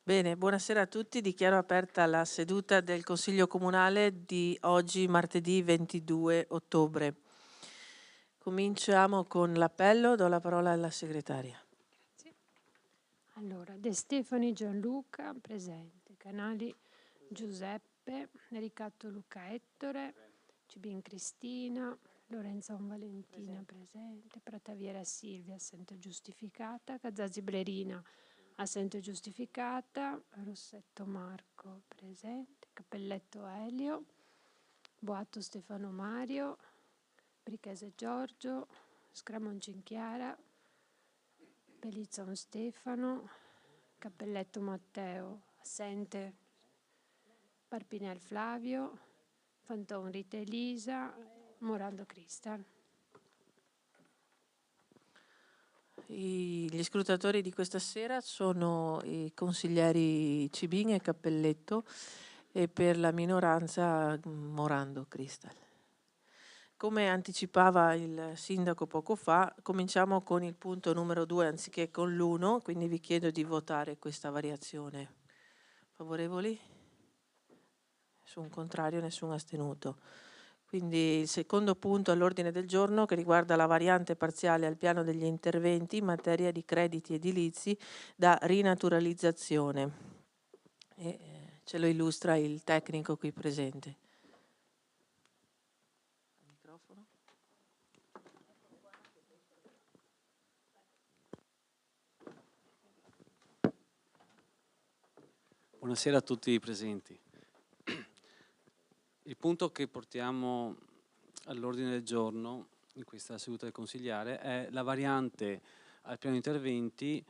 Bene, buonasera a tutti. Dichiaro aperta la seduta del Consiglio Comunale di oggi, martedì 22 ottobre. Cominciamo con l'appello. Do la parola alla segretaria. Grazie. Allora, De Stefani Gianluca, presente. Canali Giuseppe, Ricatto Luca Ettore, Cibin Cristina, Lorenzon Valentina, presente. Prataviera Silvia, assente giustificata. Cazzazzi Blerina, assente giustificata. Rossetto Marco, presente. Cappelletto Elio, Boato Stefano Mario, Brichese Giorgio, Scramoncin Chiara, Pellizzon Stefano, Cappelletto Matteo, assente. Parpinel Flavio, Fanton Rita Elisa, Morando Cristal. Gli scrutatori di questa sera sono i consiglieri Cibin e Cappelletto e per la minoranza Morando Cristal. Come anticipava il sindaco poco fa, cominciamo con il punto numero 2 anziché con l'1, quindi vi chiedo di votare questa variazione. Favorevoli? Nessun contrario, nessun astenuto. Quindi il secondo punto all'ordine del giorno, che riguarda la variante parziale al piano degli interventi in materia di crediti edilizi da rinaturalizzazione. Ce lo illustra il tecnico qui presente. Microfono. Buonasera a tutti i presenti. Il punto che portiamo all'ordine del giorno in questa seduta del consigliare è la variante al piano interventi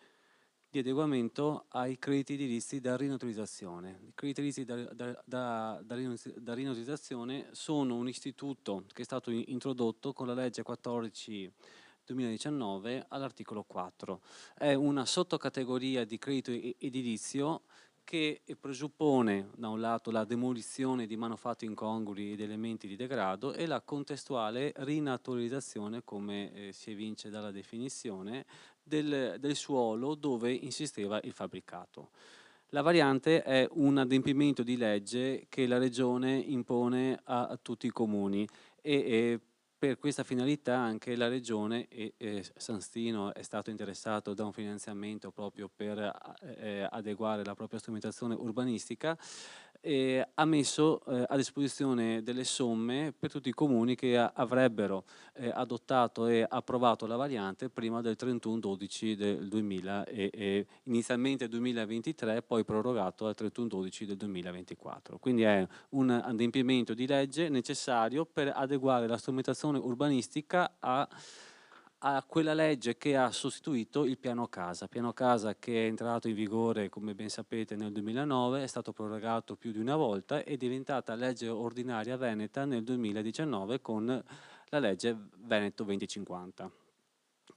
di adeguamento ai crediti edilizi da rinaturalizzazione. I crediti edilizi da rinaturalizzazione sono un istituto che è stato introdotto con la legge 14/2019 all'articolo 4. È una sottocategoria di credito edilizio che presuppone da un lato la demolizione di manufatti incongrui ed elementi di degrado e la contestuale rinaturalizzazione, come si evince dalla definizione, del suolo dove insisteva il fabbricato. La variante è un adempimento di legge che la Regione impone a tutti i comuni e per questa finalità anche la Regione e San Stino è stato interessato da un finanziamento proprio per adeguare la propria strumentazione urbanistica e ha messo a disposizione delle somme per tutti i comuni che avrebbero adottato e approvato la variante prima del 31/12 del 2000 inizialmente 2023, poi prorogato al 31/12 del 2024. Quindi è un adempimento di legge necessario per adeguare la strumentazione urbanistica a quella legge che ha sostituito il piano casa che è entrato in vigore, come ben sapete, nel 2009, è stato prorogato più di una volta e è diventata legge ordinaria veneta nel 2019 con la legge Veneto 2050.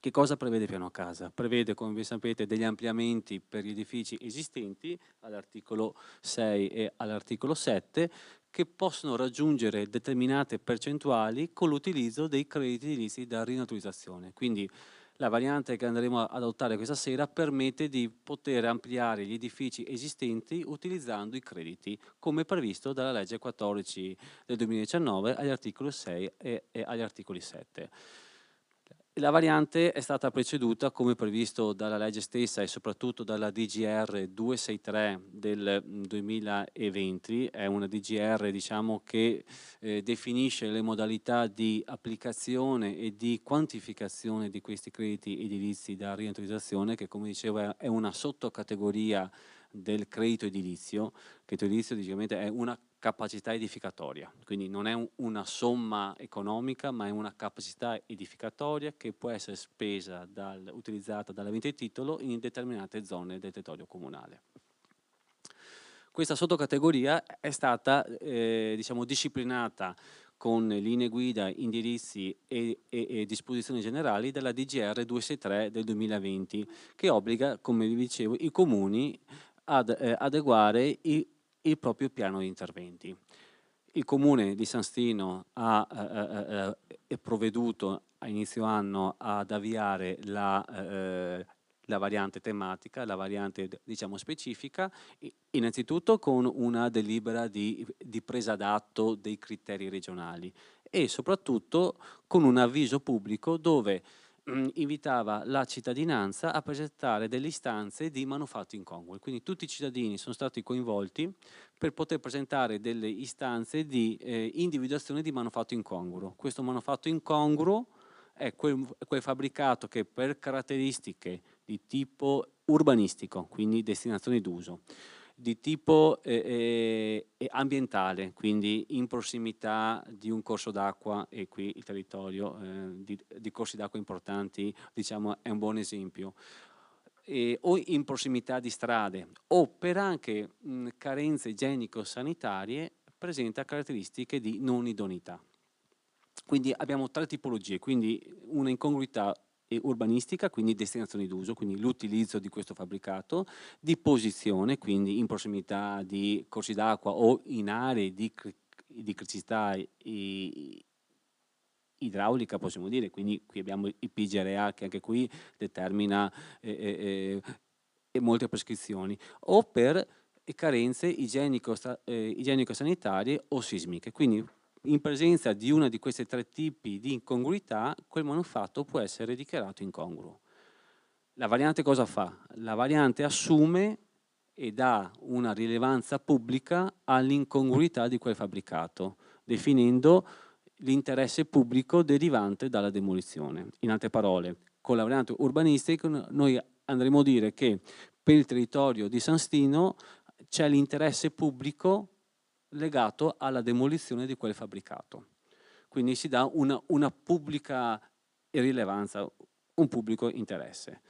Che cosa prevede il piano casa? Prevede, come ben sapete, degli ampliamenti per gli edifici esistenti all'articolo 6 e all'articolo 7 che possono raggiungere determinate percentuali con l'utilizzo dei crediti edilizi da rinaturalizzazione. Quindi la variante che andremo ad adottare questa sera permette di poter ampliare gli edifici esistenti utilizzando i crediti, come previsto dalla legge 14 del 2019 agli articoli 6 e agli articoli 7. La variante è stata preceduta, come previsto dalla legge stessa e soprattutto dalla DGR 263 del 2020, è una DGR diciamo, che definisce le modalità di applicazione e di quantificazione di questi crediti edilizi da rientrizzazione, che come dicevo è una sottocategoria del credito edilizio. Il credito edilizio diciamo, è una capacità edificatoria, quindi non è una somma economica ma è una capacità edificatoria che può essere spesa utilizzata dall'avente titolo in determinate zone del territorio comunale. Questa sottocategoria è stata diciamo, disciplinata con linee guida, indirizzi e disposizioni generali della DGR 263 del 2020 che obbliga, come vi dicevo, i comuni ad adeguare il proprio piano di interventi. Il comune di San Stino è provveduto a inizio anno ad avviare la la variante tematica, la variante diciamo specifica, innanzitutto con una delibera di presa d'atto dei criteri regionali e soprattutto con un avviso pubblico dove invitava la cittadinanza a presentare delle istanze di manufatti incongrui. Quindi tutti i cittadini sono stati coinvolti per poter presentare delle istanze di individuazione di manufatto incongruo. Questo manufatto incongruo è quel fabbricato che per caratteristiche di tipo urbanistico, quindi destinazione d'uso, di tipo ambientale, quindi in prossimità di un corso d'acqua, e qui il territorio di corsi d'acqua importanti diciamo è un buon esempio, o in prossimità di strade, o per anche carenze igienico-sanitarie, presenta caratteristiche di non idoneità. Quindi abbiamo tre tipologie, quindi una incongruità urbanistica, quindi destinazione d'uso, quindi l'utilizzo di questo fabbricato, di posizione, quindi in prossimità di corsi d'acqua o in aree di criticità idraulica, possiamo dire, quindi qui abbiamo il PGRA che anche qui determina molte prescrizioni, o per carenze igienico-sanitarie o sismiche. Quindi in presenza di una di questi tre tipi di incongruità, quel manufatto può essere dichiarato incongruo. La variante cosa fa? La variante assume e dà una rilevanza pubblica all'incongruità di quel fabbricato, definendo l'interesse pubblico derivante dalla demolizione. In altre parole, con la variante urbanistica noi andremo a dire che per il territorio di San Stino c'è l'interesse pubblico legato alla demolizione di quel fabbricato. Quindi si dà una pubblica rilevanza, un pubblico interesse.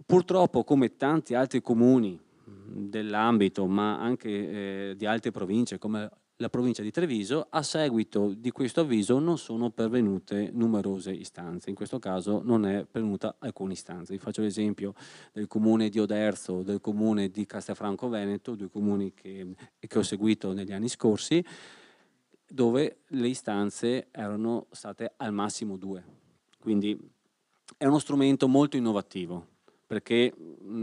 Purtroppo, come tanti altri comuni dell'ambito, ma anche di altre province come la provincia di Treviso, a seguito di questo avviso non sono pervenute numerose istanze. In questo caso non è pervenuta alcuna istanza. Vi faccio l'esempio del comune di Oderzo, del comune di Castelfranco Veneto, due comuni che ho seguito negli anni scorsi, dove le istanze erano state al massimo 2. Quindi è uno strumento molto innovativo, perché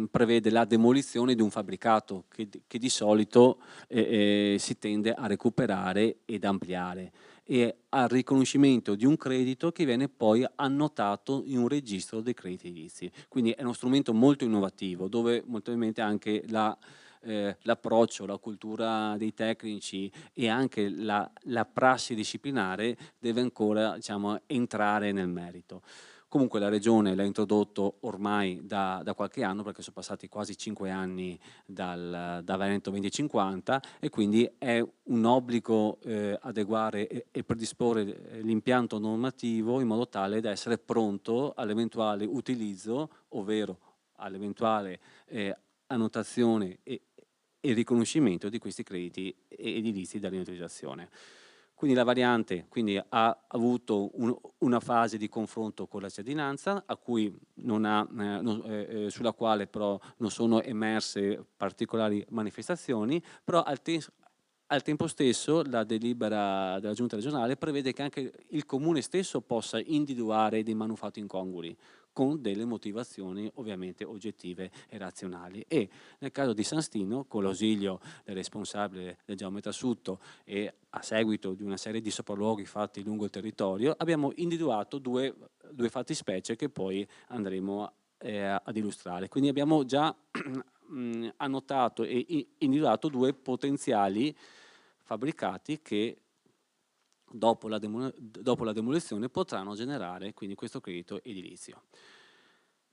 prevede la demolizione di un fabbricato che di solito si tende a recuperare ed ampliare, e al riconoscimento di un credito che viene poi annotato in un registro dei crediti edilizi. Quindi è uno strumento molto innovativo, dove molto probabilmente anche l'approccio, la cultura dei tecnici e anche la prassi disciplinare deve ancora, diciamo, entrare nel merito. Comunque la Regione l'ha introdotto ormai da qualche anno, perché sono passati quasi 5 anni da Veneto 2050, e quindi è un obbligo adeguare e predisporre l'impianto normativo in modo tale da essere pronto all'eventuale utilizzo, ovvero all'eventuale annotazione e riconoscimento di questi crediti edilizi da riutilizzazione. Quindi la variante ha avuto una fase di confronto con la cittadinanza, sulla quale però non sono emerse particolari manifestazioni, però al tempo stesso la delibera della Giunta regionale prevede che anche il comune stesso possa individuare dei manufatti incongrui, con delle motivazioni ovviamente oggettive e razionali. E nel caso di San Stino, con l'ausilio del responsabile del geometra Sutto e a seguito di una serie di sopralluoghi fatti lungo il territorio, abbiamo individuato due fattispecie che poi andremo ad illustrare. Quindi abbiamo già annotato e individuato due potenziali fabbricati che dopo la demolizione potranno generare quindi questo credito edilizio.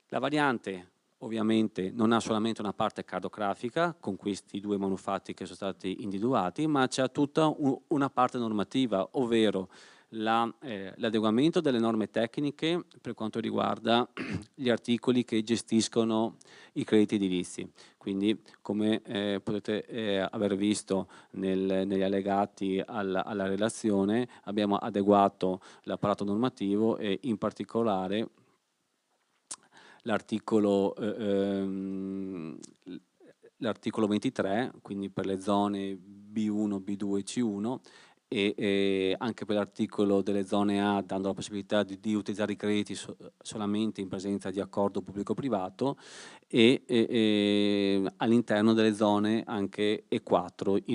La variante ovviamente non ha solamente una parte cartografica con questi due manufatti che sono stati individuati, ma c'è tutta una parte normativa, ovvero l'adeguamento delle norme tecniche per quanto riguarda gli articoli che gestiscono i crediti edilizi. Quindi, come potete aver visto negli allegati alla relazione, abbiamo adeguato l'apparato normativo e in particolare l'articolo 23, quindi per le zone B1, B2 e C1, e anche per l'articolo delle zone A, dando la possibilità di utilizzare i crediti solamente in presenza di accordo pubblico-privato, e all'interno delle zone anche E4, i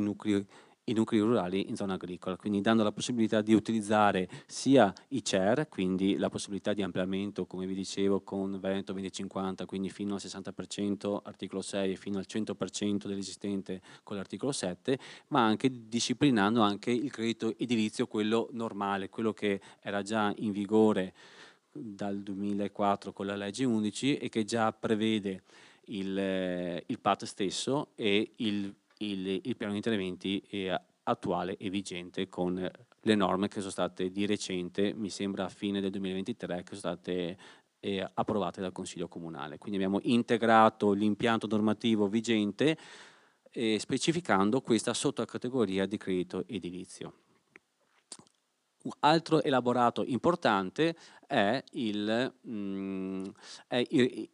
nuclei rurali in zona agricola, quindi dando la possibilità di utilizzare sia i CER, quindi la possibilità di ampliamento, come vi dicevo, con Veneto 2050, quindi fino al 60% articolo 6, fino al 100% dell'esistente con l'articolo 7, ma anche disciplinando anche il credito edilizio, quello normale, quello che era già in vigore dal 2004 con la legge 11 e che già prevede il PAT stesso e il piano di interventi attuale e vigente con le norme che sono state di recente, mi sembra a fine del 2023, che sono state approvate dal Consiglio Comunale. Quindi abbiamo integrato l'impianto normativo vigente specificando questa sottocategoria di credito edilizio. Un altro elaborato importante è il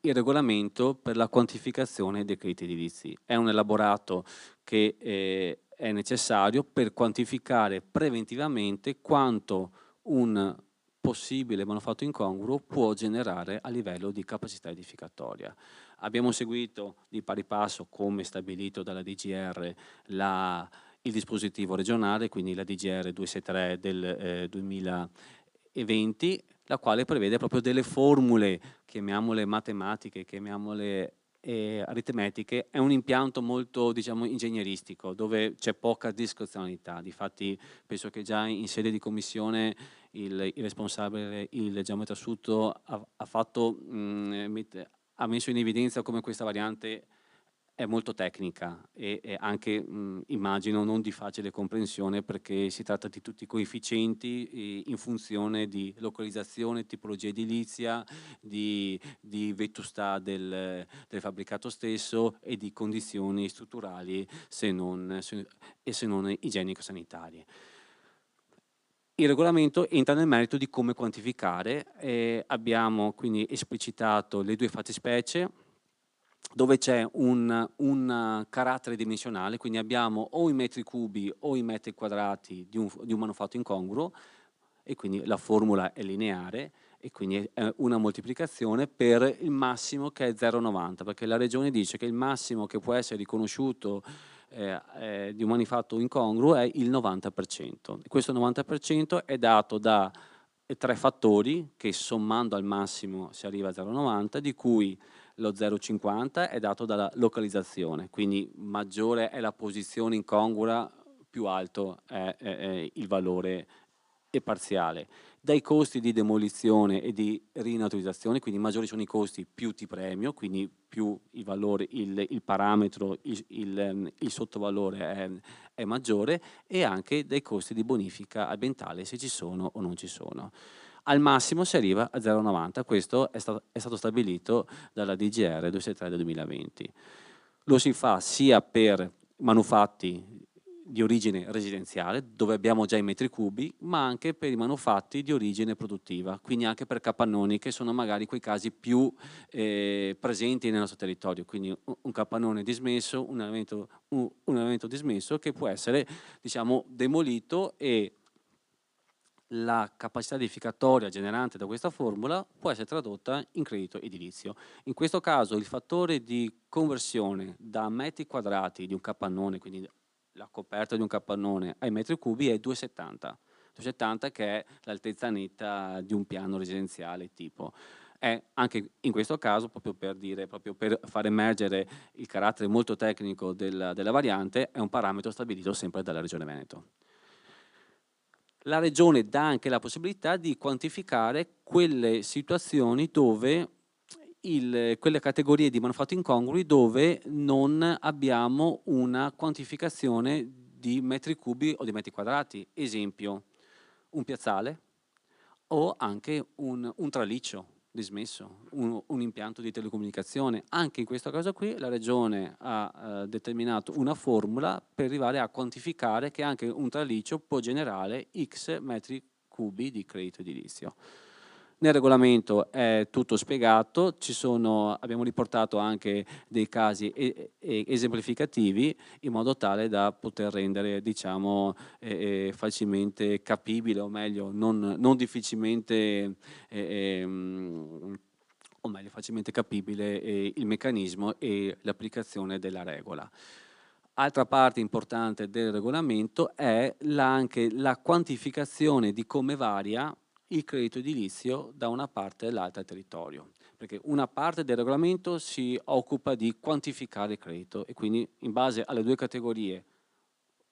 regolamento per la quantificazione dei crediti edilizi. È un elaborato che è necessario per quantificare preventivamente quanto un possibile manufatto incongruo può generare a livello di capacità edificatoria. Abbiamo seguito di pari passo, come stabilito dalla DGR, il dispositivo regionale, quindi la DGR 263 del 2020, la quale prevede proprio delle formule, chiamiamole matematiche, chiamiamole aritmetiche. È un impianto molto, diciamo, ingegneristico, dove c'è poca discrezionalità. Difatti penso che già in sede di commissione il responsabile, il geometra Asciutto, ha messo in evidenza come questa variante è molto tecnica e anche, immagino, non di facile comprensione, perché si tratta di tutti i coefficienti in funzione di localizzazione, tipologia edilizia, di vetustà del fabbricato stesso e di condizioni strutturali se non igienico-sanitarie. Il regolamento entra nel merito di come quantificare. Abbiamo quindi esplicitato le due fattispecie, dove c'è un carattere dimensionale, quindi abbiamo o i metri cubi o i metri quadrati di un manufatto incongruo, e quindi la formula è lineare, e quindi è una moltiplicazione per il massimo, che è 0,90, perché la Regione dice che il massimo che può essere riconosciuto di un manufatto incongruo è il 90%. Questo 90% è dato da 3 fattori che, sommando al massimo, si arriva a 0,90, di cui lo 0,50 è dato dalla localizzazione, quindi maggiore è la posizione incongrua, più alto è il valore parziale. Dai costi di demolizione e di rinaturalizzazione, quindi maggiori sono i costi, più ti premio, quindi più il valore, il parametro, il sottovalore è maggiore, e anche dai costi di bonifica ambientale, se ci sono o non ci sono. Al massimo si arriva a 0,90, questo è stato stabilito dalla DGR 263 del 2020. Lo si fa sia per manufatti di origine residenziale, dove abbiamo già i metri cubi, ma anche per i manufatti di origine produttiva, quindi anche per capannoni, che sono magari quei casi più presenti nel nostro territorio, quindi un capannone dismesso, un elemento dismesso che può essere, diciamo, demolito, e la capacità edificatoria generante da questa formula può essere tradotta in credito edilizio. In questo caso il fattore di conversione da metri quadrati di un capannone, quindi la coperta di un capannone, ai metri cubi è 2,70. 2,70, che è l'altezza netta di un piano residenziale tipo. È anche in questo caso, proprio per far emergere il carattere molto tecnico della variante, è un parametro stabilito sempre dalla Regione Veneto. La Regione dà anche la possibilità di quantificare quelle situazioni dove quelle categorie di manufatti incongrui dove non abbiamo una quantificazione di metri cubi o di metri quadrati. Esempio, un piazzale o anche un traliccio dismesso, un impianto di telecomunicazione. Anche in questo caso qui la Regione ha determinato una formula per arrivare a quantificare che anche un traliccio può generare X metri cubi di credito edilizio. Nel regolamento è tutto spiegato, abbiamo riportato anche dei casi esemplificativi in modo tale da poter rendere, diciamo, facilmente capibile, o meglio, non difficilmente, o meglio, facilmente capibile il meccanismo e l'applicazione della regola. Altra parte importante del regolamento è anche la quantificazione di come varia il credito edilizio da una parte all'altra del territorio, perché una parte del regolamento si occupa di quantificare il credito e quindi in base alle due categorie,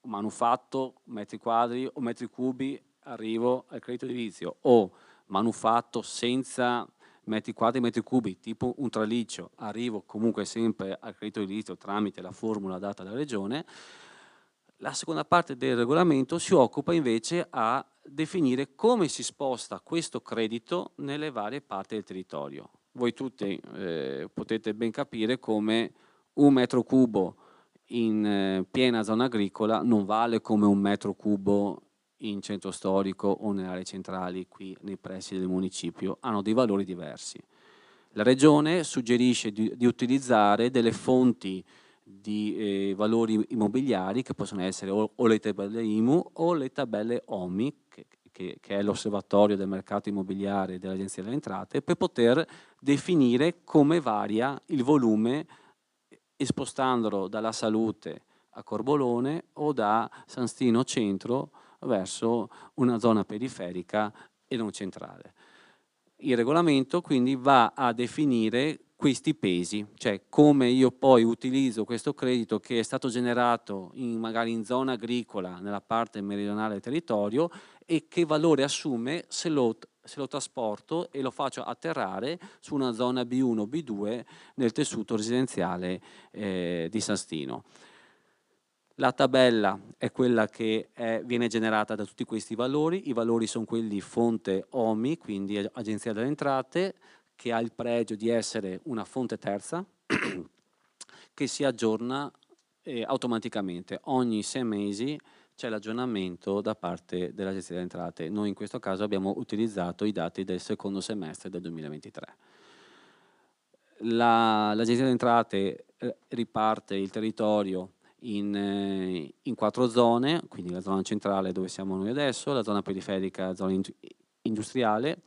manufatto, metri quadri o metri cubi, arrivo al credito edilizio, o manufatto senza metri quadri, metri cubi, tipo un traliccio, arrivo comunque sempre al credito edilizio tramite la formula data dalla Regione. La seconda parte del regolamento si occupa invece a definire come si sposta questo credito nelle varie parti del territorio. Voi tutti potete ben capire come un metro cubo in piena zona agricola non vale come un metro cubo in centro storico o nelle aree centrali qui nei pressi del municipio, hanno dei valori diversi. La Regione suggerisce di utilizzare delle fonti di valori immobiliari che possono essere o le tabelle IMU o le tabelle OMI, che è l'osservatorio del mercato immobiliare dell'Agenzia delle Entrate, per poter definire come varia il volume spostandolo dalla Salute a Corbolone o da San Stino Centro verso una zona periferica e non centrale. Il regolamento quindi va a definire questi pesi, cioè come io poi utilizzo questo credito che è stato generato magari in zona agricola nella parte meridionale del territorio e che valore assume se lo trasporto e lo faccio atterrare su una zona B1, B2 nel tessuto residenziale di San Stino. La tabella è quella che viene generata da tutti questi valori, i valori sono quelli fonte OMI, quindi Agenzia delle Entrate, che ha il pregio di essere una fonte terza che si aggiorna automaticamente. Ogni 6 mesi c'è l'aggiornamento da parte dell'Agenzia delle Entrate. Noi in questo caso abbiamo utilizzato i dati del secondo semestre del 2023. L'Agenzia delle Entrate riparte il territorio in 4 zone, quindi la zona centrale dove siamo noi adesso, la zona periferica, la zona industriale,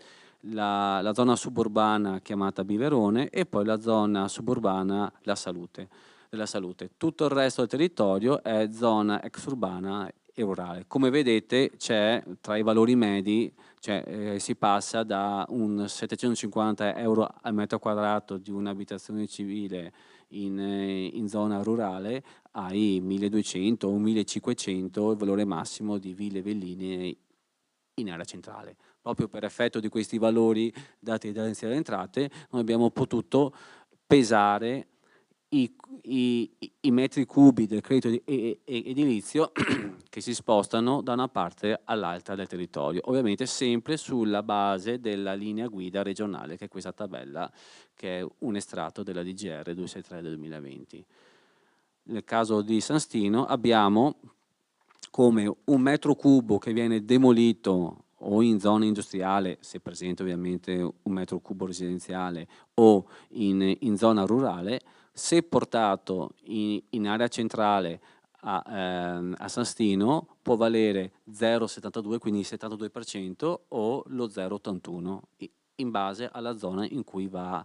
la zona suburbana chiamata Biverone e poi la zona suburbana della Salute. Tutto il resto del territorio è zona exurbana e rurale. Come vedete c'è tra i valori medi, si passa da un 750 euro al metro quadrato di un'abitazione civile in zona rurale ai 1200 o 1500 il valore massimo di ville e villine in area centrale. Proprio per effetto di questi valori dati dall'Agenzia delle Entrate noi abbiamo potuto pesare i metri cubi del credito edilizio che si spostano da una parte all'altra del territorio, ovviamente sempre sulla base della linea guida regionale, che è questa tabella, che è un estratto della DGR 263 del 2020. Nel caso di San Stino abbiamo come un metro cubo che viene demolito o in zona industriale, se presente ovviamente un metro cubo residenziale, o in zona rurale, se portato in area centrale a San Stino può valere 0,72, quindi il 72%, o lo 0,81 in base alla zona in cui va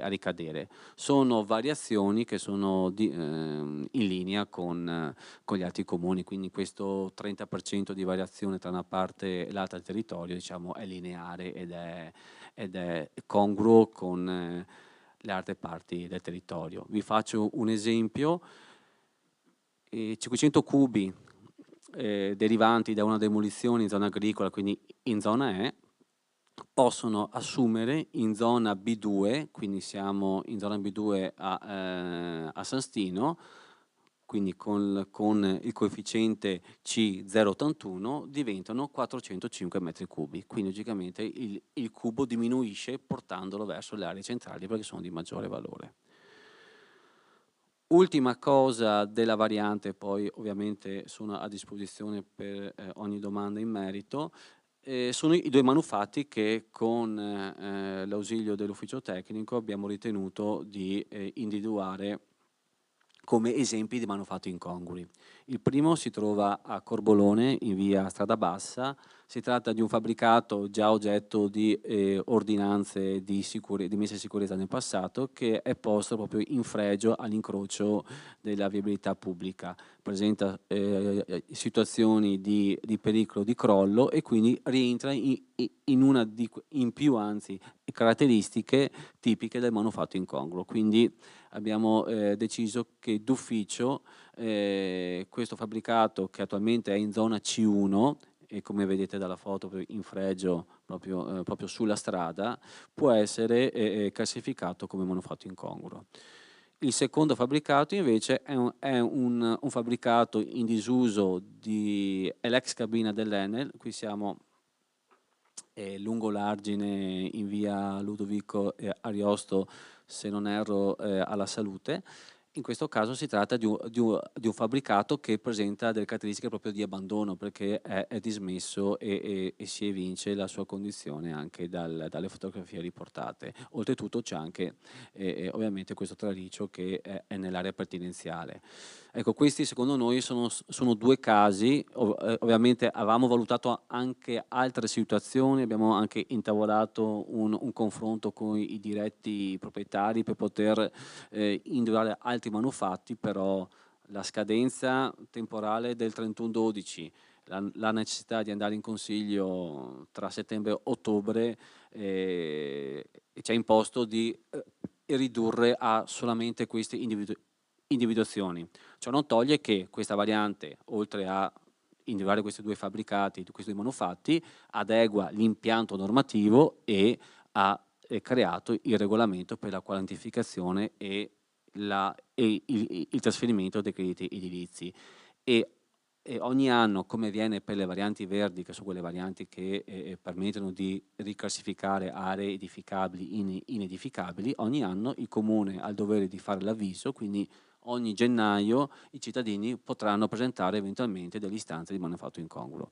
a ricadere. Sono variazioni che sono in linea con gli altri comuni, quindi questo 30% di variazione tra una parte e l'altra del territorio, diciamo, è lineare ed è congruo con le altre parti del territorio. Vi faccio un esempio: 500 cubi derivanti da una demolizione in zona agricola, quindi in zona E, possono assumere in zona B2, quindi siamo in zona B2 a San Stino, quindi con il coefficiente C081 diventano 405 metri cubi, quindi logicamente il cubo diminuisce portandolo verso le aree centrali perché sono di maggiore valore. Ultima cosa della variante, poi ovviamente sono a disposizione per ogni domanda in merito, Sono i due manufatti che con l'ausilio dell'ufficio tecnico abbiamo ritenuto di individuare come esempi di manufatti incongrui. Il primo si trova a Corbolone, in via Strada Bassa. Si tratta di un fabbricato già oggetto di ordinanze di messa in sicurezza nel passato, che è posto proprio in fregio all'incrocio della viabilità pubblica. Presenta situazioni di pericolo di crollo e quindi rientra in più anzi caratteristiche tipiche del manufatto incongruo. Quindi abbiamo deciso che d'ufficio questo fabbricato, che attualmente è in zona C1 e come vedete dalla foto in fregio proprio sulla strada, può essere classificato come manufatto incongruo. Il secondo fabbricato invece è un fabbricato in disuso, è l'ex cabina dell'Enel. Qui siamo lungo l'argine in via Ludovico Ariosto, se non erro, alla Salute. In questo caso si tratta di un fabbricato che presenta delle caratteristiche proprio di abbandono, perché è dismesso e si evince la sua condizione anche dalle fotografie riportate. Oltretutto c'è anche ovviamente questo traliccio che è nell'area pertinenziale. Ecco, questi secondo noi sono due casi. Ovviamente avevamo valutato anche altre situazioni, abbiamo anche intavolato un confronto con i diretti proprietari per poter individuare altri manufatti, però la scadenza temporale del 31/12, la necessità di andare in consiglio tra settembre e ottobre ci ha imposto di ridurre a solamente queste individuazioni. Ciò non toglie che questa variante, oltre a individuare questi due fabbricati, questi due manufatti, adegua l'impianto normativo e ha creato il regolamento per la quantificazione e il trasferimento dei crediti edilizi. E ogni anno, come avviene per le varianti verdi, che sono quelle varianti che permettono di riclassificare aree edificabili in inedificabili, ogni anno il Comune ha il dovere di fare l'avviso, quindi ogni gennaio i cittadini potranno presentare eventualmente delle istanze di manufatto incongruo.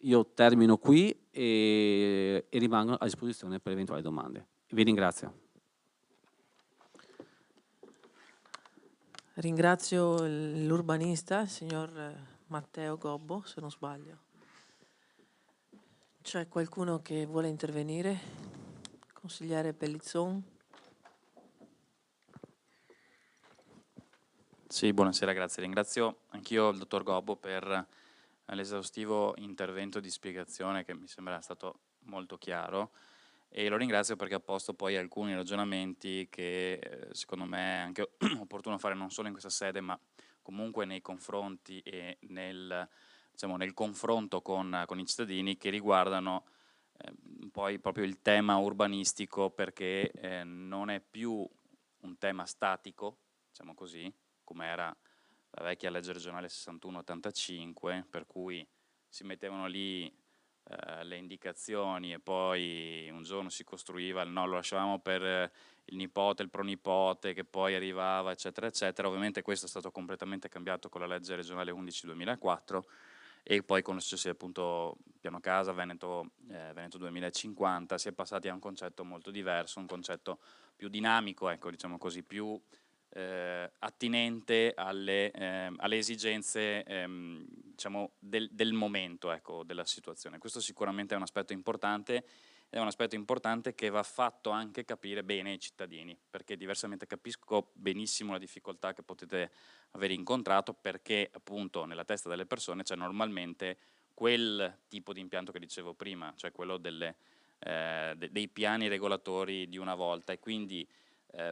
Io termino qui e rimango a disposizione per eventuali domande. Vi ringrazio. Ringrazio l'urbanista, signor Matteo Gobbo, se non sbaglio. C'è qualcuno che vuole intervenire? Consigliere Pellizzon? Sì, buonasera, grazie. Ringrazio anch'io il dottor Gobbo per l'esaustivo intervento di spiegazione che mi sembra stato molto chiaro, e lo ringrazio perché ha posto poi alcuni ragionamenti che secondo me è anche opportuno fare non solo in questa sede, ma comunque nei confronti e nel confronto con i cittadini, che riguardano poi proprio il tema urbanistico, perché non è più un tema statico, diciamo così, come era la vecchia legge regionale 61-85, per cui si mettevano lì le indicazioni e poi un giorno si costruiva, no, lo lasciavamo per il nipote, il pronipote che poi arrivava, eccetera, eccetera. Ovviamente questo è stato completamente cambiato con la legge regionale 11-2004 e poi con lo successivo appunto Piano Casa, Veneto 2050, si è passati a un concetto molto diverso, un concetto più dinamico, ecco, diciamo così, più attinente alle esigenze diciamo del momento, ecco, della situazione. Questo sicuramente è un aspetto importante, è un aspetto importante che va fatto anche capire bene ai cittadini, perché diversamente capisco benissimo la difficoltà che potete aver incontrato, perché appunto nella testa delle persone c'è normalmente quel tipo di impianto che dicevo prima, cioè quello dei piani regolatori di una volta, e quindi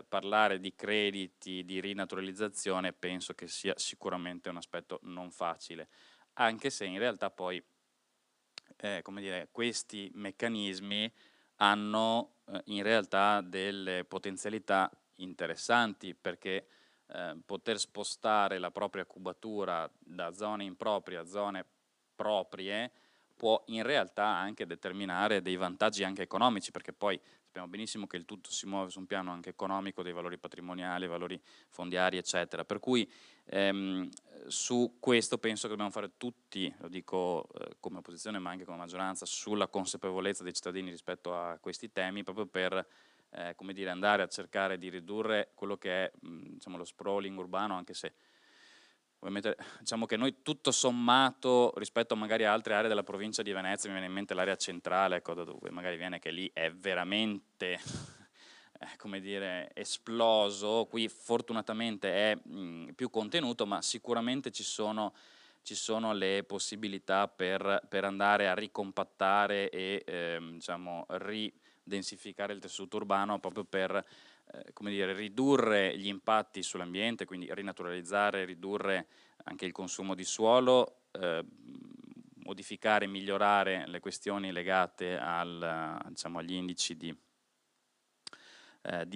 parlare di crediti, di rinaturalizzazione penso che sia sicuramente un aspetto non facile, anche se in realtà poi come dire, questi meccanismi hanno in realtà delle potenzialità interessanti, perché poter spostare la propria cubatura da zone improprie a zone proprie può in realtà anche determinare dei vantaggi anche economici, perché poi sappiamo benissimo che il tutto si muove su un piano anche economico, dei valori patrimoniali, valori fondiari, eccetera. Per cui su questo penso che dobbiamo fare tutti, lo dico come opposizione ma anche come maggioranza, sulla consapevolezza dei cittadini rispetto a questi temi, proprio per come dire, andare a cercare di ridurre quello che è diciamo, lo sprawling urbano, anche se ovviamente diciamo che noi tutto sommato rispetto magari a altre aree della provincia di Venezia, mi viene in mente l'area centrale, ecco, da dove magari viene, che lì è veramente come dire, esploso, qui fortunatamente è più contenuto, ma sicuramente ci sono le possibilità per andare a ricompattare e diciamo, ridensificare il tessuto urbano, proprio per come dire, ridurre gli impatti sull'ambiente, quindi rinaturalizzare, ridurre anche il consumo di suolo, modificare, migliorare le questioni legate diciamo, agli indici di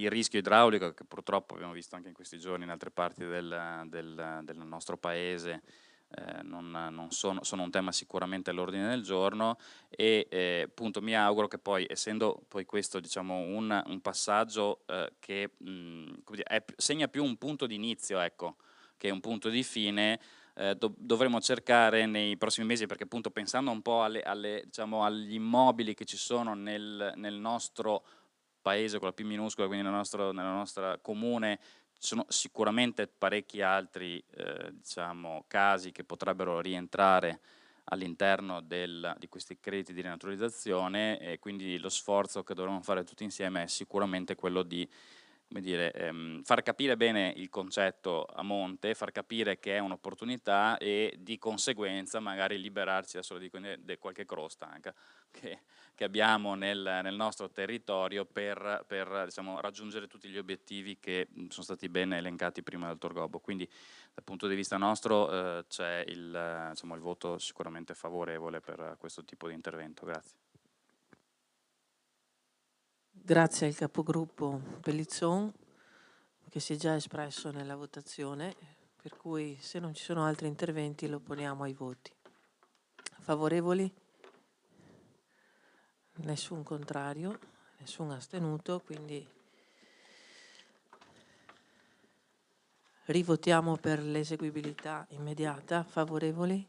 rischio idraulico, che purtroppo abbiamo visto anche in questi giorni in altre parti del nostro paese, sono un tema sicuramente all'ordine del giorno, e appunto mi auguro che poi, essendo poi questo diciamo un passaggio che segna più un punto di inizio, ecco, che un punto di fine, dovremo cercare nei prossimi mesi, perché appunto pensando un po' diciamo, agli immobili che ci sono nel nostro paese con la P minuscola, quindi nella nostra comune, ci sono sicuramente parecchi altri diciamo, casi che potrebbero rientrare all'interno di questi crediti di rinaturalizzazione, e quindi lo sforzo che dovremo fare tutti insieme è sicuramente quello di, come dire, far capire bene il concetto a monte, far capire che è un'opportunità e di conseguenza magari liberarci, adesso lo dico, di qualche crosta anche che abbiamo nel nostro territorio per diciamo, raggiungere tutti gli obiettivi che sono stati ben elencati prima dal dottor Gobbo. Quindi dal punto di vista nostro c'è diciamo, il voto sicuramente favorevole per questo tipo di intervento. Grazie. Grazie al capogruppo Pellizzon, che si è già espresso nella votazione, per cui se non ci sono altri interventi lo poniamo ai voti. Favorevoli? Nessun contrario, nessun astenuto, quindi rivotiamo per l'eseguibilità immediata. Favorevoli?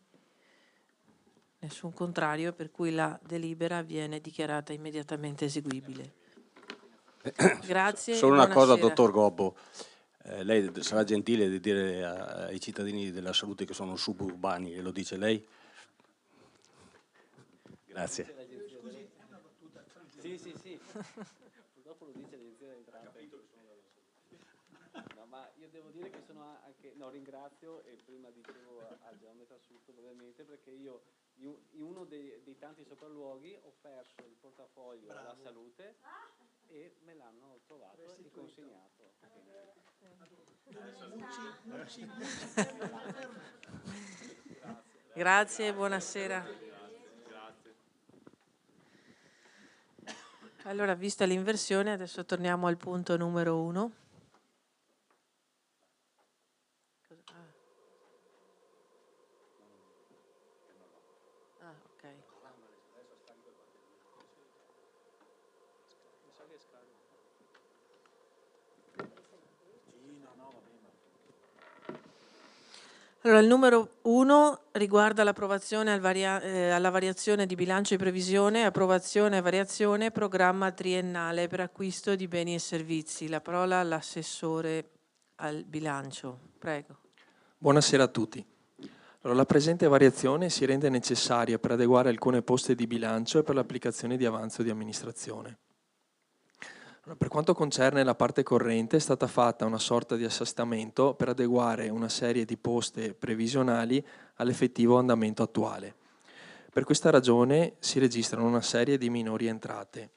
Nessun contrario, per cui la delibera viene dichiarata immediatamente eseguibile. Grazie. Solo una cosa, buonasera. dottor Gobbo. Lei sarà gentile di dire ai cittadini della salute che sono suburbani, e lo dice lei? Grazie. Sì. Purtroppo lo dice l'agenzia delle entrate. No, ma io devo dire che sono anche, no, ringrazio, e prima dicevo al geometra Susto brevemente, perché io in uno dei tanti sopralluoghi ho perso il portafoglio alla salute e me l'hanno trovato e consegnato. Grazie, buonasera. Allora, vista l'inversione, adesso torniamo al punto numero 1. Ok. Allora, il numero 1 riguarda l'approvazione alla variazione di bilancio di previsione, approvazione e variazione, programma triennale per acquisto di beni e servizi. La parola all'assessore al bilancio. Prego. Buonasera a tutti. Allora, la presente variazione si rende necessaria per adeguare alcune poste di bilancio e per l'applicazione di avanzo di amministrazione. Per quanto concerne la parte corrente, è stata fatta una sorta di assestamento per adeguare una serie di poste previsionali all'effettivo andamento attuale. Per questa ragione si registrano una serie di minori entrate.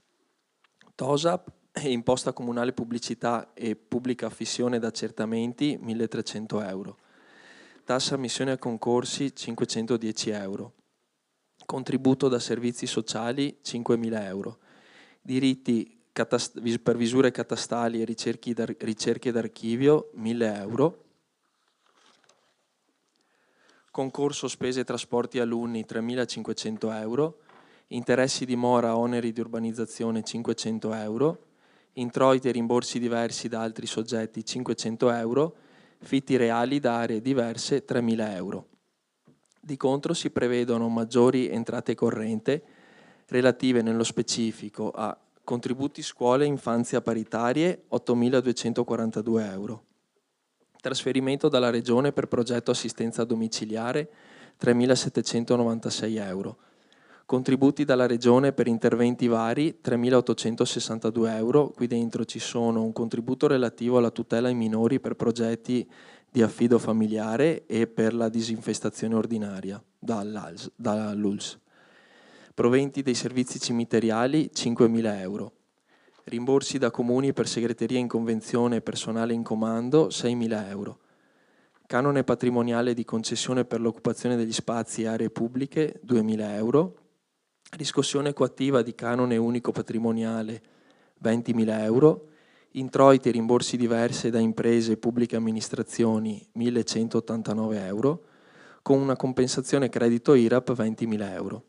TOSAP e imposta comunale pubblicità e pubblica affissione ed accertamenti 1.300 euro. Tassa ammissione a concorsi 510 euro. Contributo da servizi sociali 5.000 euro. Diritti per visure catastali e ricerche d'archivio 1.000 euro. Concorso spese e trasporti alunni 3.500 euro. Interessi di mora, oneri di urbanizzazione 500 euro. Introiti e rimborsi diversi da altri soggetti 500 euro. fitti reali da aree diverse 3.000 euro. Di contro si prevedono maggiori entrate corrente relative nello specifico a contributi scuole e infanzia paritarie 8.242 euro, trasferimento dalla Regione per progetto assistenza domiciliare 3.796 euro, contributi dalla Regione per interventi vari 3.862 euro, qui dentro ci sono un contributo relativo alla tutela ai minori per progetti di affido familiare e per la disinfestazione ordinaria dall'ULS. Proventi dei servizi cimiteriali 5.000 euro. Rimborsi da comuni per segreteria in convenzione e personale in comando 6.000 euro. Canone patrimoniale di concessione per l'occupazione degli spazi e aree pubbliche 2.000 euro. Riscossione coattiva di canone unico patrimoniale 20.000 euro. Introiti e rimborsi diversi da imprese e pubbliche amministrazioni 1.189 euro, con una compensazione credito IRAP 20.000 euro.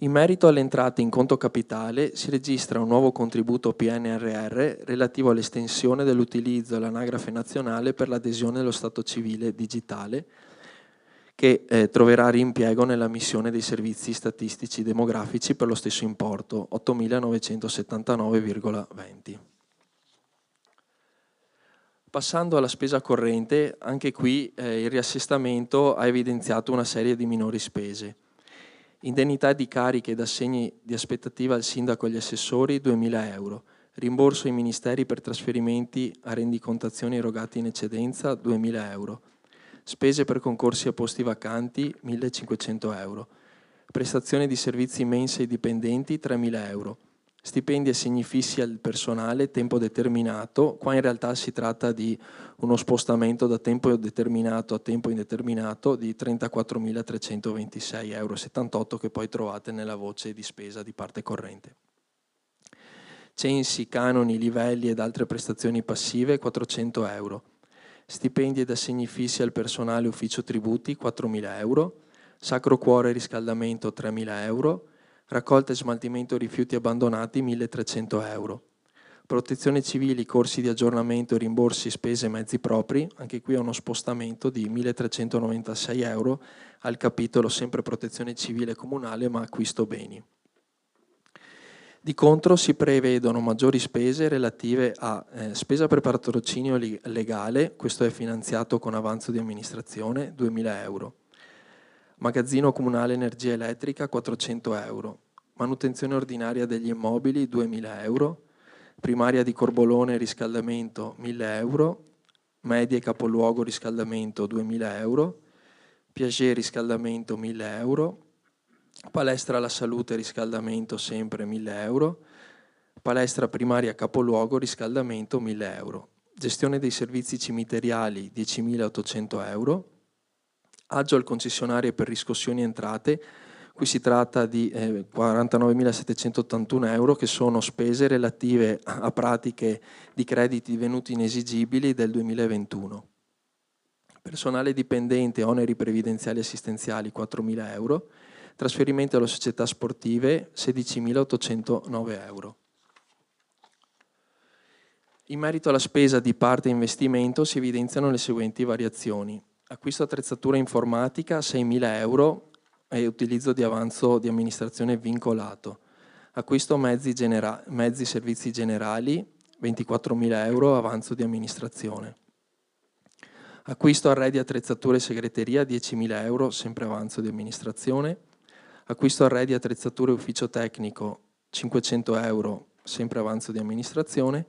In merito alle entrate in conto capitale si registra un nuovo contributo PNRR relativo all'estensione dell'utilizzo dell'anagrafe nazionale per l'adesione dello Stato civile digitale, che troverà riimpiego nella missione dei servizi statistici demografici per lo stesso importo, 8.979,20. Passando alla spesa corrente, anche qui il riassestamento ha evidenziato una serie di minori spese. Indennità di cariche ed assegni di aspettativa al sindaco e agli assessori 2.000 euro, rimborso ai ministeri per trasferimenti a rendicontazioni erogati in eccedenza 2.000 euro, spese per concorsi a posti vacanti 1.500 euro, prestazione di servizi mensi ai dipendenti 3.000 euro, stipendi e assegni fissi al personale tempo determinato. Qua in realtà si tratta di uno spostamento da tempo determinato a tempo indeterminato di 34.326,78 euro, che poi trovate nella voce di spesa di parte corrente. Censi, canoni, livelli ed altre prestazioni passive 400 euro. Stipendi ed assegni fissi al personale ufficio tributi 4.000 euro. Sacro Cuore riscaldamento 3.000 euro. Raccolta e smaltimento rifiuti abbandonati 1.300 euro. Protezione civile, corsi di aggiornamento, rimborsi, spese, mezzi propri, anche qui è uno spostamento di 1.396 euro al capitolo sempre protezione civile comunale ma acquisto beni. Di contro si prevedono maggiori spese relative a spesa per patrocinio legale, questo è finanziato con avanzo di amministrazione, 2.000 euro. Magazzino comunale energia elettrica 400 euro, manutenzione ordinaria degli immobili 2.000 euro, primaria di Corbolone riscaldamento 1.000 euro, media e capoluogo riscaldamento 2.000 euro, Piaget riscaldamento 1.000 euro, palestra alla salute riscaldamento sempre 1.000 euro, palestra primaria capoluogo riscaldamento 1.000 euro, gestione dei servizi cimiteriali 10.800 euro, Aggio al concessionario per riscossioni entrate, qui si tratta di 49.781 euro che sono spese relative a pratiche di crediti divenuti inesigibili del 2021. Personale dipendente, oneri previdenziali e assistenziali 4.000 euro, trasferimento alle società sportive 16.809 euro. In merito alla spesa di parte investimento si evidenziano le seguenti variazioni. Acquisto attrezzatura informatica 6.000 euro e utilizzo di avanzo di amministrazione vincolato. Acquisto mezzi servizi generali 24.000 euro avanzo di amministrazione. Acquisto arredi attrezzature segreteria 10.000 euro sempre avanzo di amministrazione. Acquisto arredi attrezzature ufficio tecnico 500 euro sempre avanzo di amministrazione.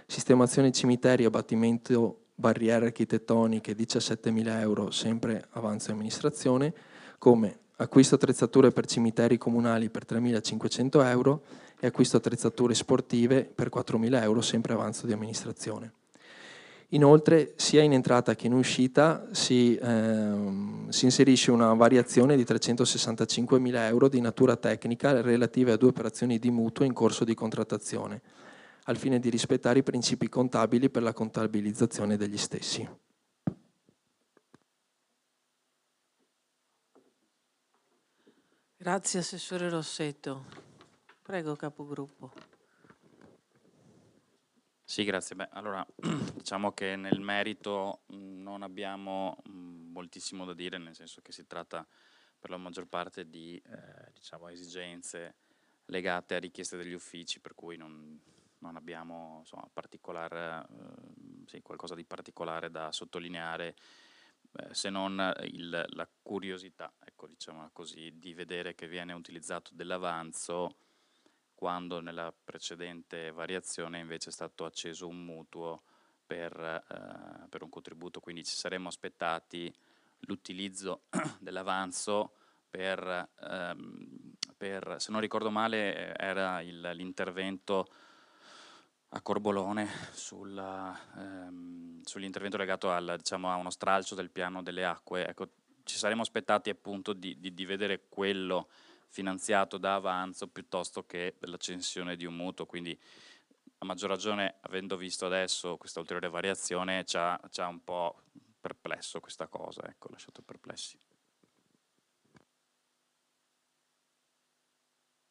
Sistemazione cimiteri, abbattimento barriere architettoniche 17.000 euro sempre avanzo di amministrazione, come acquisto attrezzature per cimiteri comunali per 3.500 euro e acquisto attrezzature sportive per 4.000 euro sempre avanzo di amministrazione. Inoltre sia in entrata che in uscita si inserisce una variazione di 365.000 euro di natura tecnica relative a 2 operazioni di mutuo in corso di contrattazione, al fine di rispettare i principi contabili per la contabilizzazione degli stessi. Grazie Assessore Rossetto. Prego Capogruppo. Sì, grazie. Beh, allora diciamo che nel merito non abbiamo moltissimo da dire, nel senso che si tratta per la maggior parte di diciamo, esigenze legate a richieste degli uffici, per cui non abbiamo insomma, sì, qualcosa di particolare da sottolineare, se non la curiosità, ecco, diciamola così, di vedere che viene utilizzato dell'avanzo quando nella precedente variazione invece è stato acceso un mutuo per un contributo, quindi ci saremmo aspettati l'utilizzo dell'avanzo per, se non ricordo male, era l'intervento a Corbolone sull'intervento legato diciamo, a uno stralcio del piano delle acque. Ecco, ci saremmo aspettati appunto di vedere quello finanziato da avanzo piuttosto che l'accensione di un mutuo, quindi a maggior ragione, avendo visto adesso questa ulteriore variazione, ci ha un po' perplesso questa cosa, ecco, lasciato perplessi.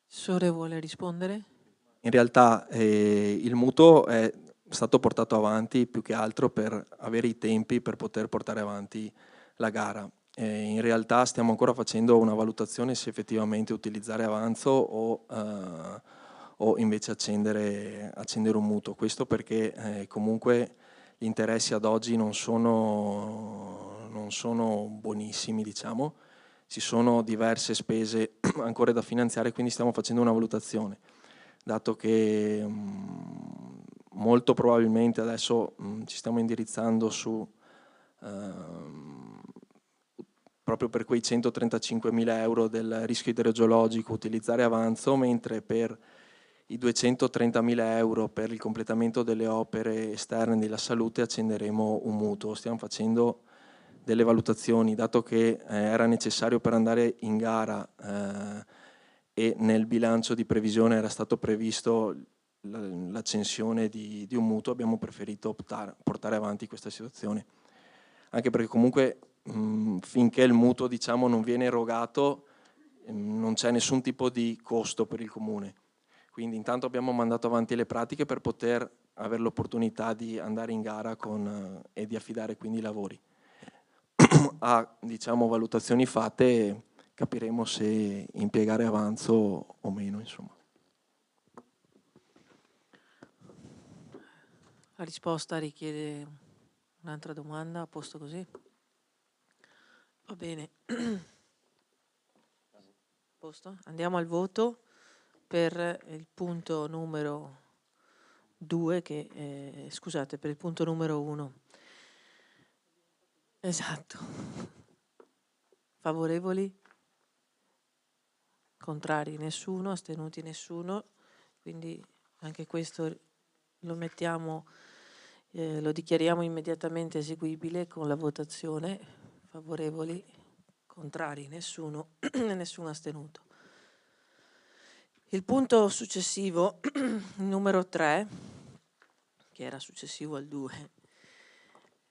Sore vuole rispondere? In realtà il mutuo è stato portato avanti più che altro per avere i tempi per poter portare avanti la gara. In realtà stiamo ancora facendo una valutazione se effettivamente utilizzare avanzo o invece accendere un mutuo. Questo perché comunque gli interessi ad oggi non sono buonissimi, diciamo. Ci sono diverse spese ancora da finanziare, quindi stiamo facendo una valutazione. Dato che molto probabilmente adesso ci stiamo indirizzando su proprio per quei 135.000 euro del rischio idrogeologico utilizzare avanzo, mentre per i 230.000 euro per il completamento delle opere esterne della salute accenderemo un mutuo. Stiamo facendo delle valutazioni, dato che era necessario per andare in gara e nel bilancio di previsione era stato previsto l'accensione di un mutuo, abbiamo preferito portare avanti questa situazione. Anche perché comunque finché il mutuo, diciamo, non viene erogato non c'è nessun tipo di costo per il comune. Quindi intanto abbiamo mandato avanti le pratiche per poter avere l'opportunità di andare in gara e di affidare quindi i lavori. A, diciamo, valutazioni fatte capiremo se impiegare avanzo o meno, insomma. La risposta richiede un'altra domanda, a posto così? Va bene. Posto? Andiamo al voto per il punto numero 2, scusate, per il punto numero 1. Esatto. Favorevoli? Contrari? Nessuno? Astenuti? Nessuno? Quindi anche questo lo mettiamo, lo dichiariamo immediatamente eseguibile con la votazione. Favorevoli? Contrari? Nessuno? Nessuno astenuto. Il punto successivo, numero 3, che era successivo al 2,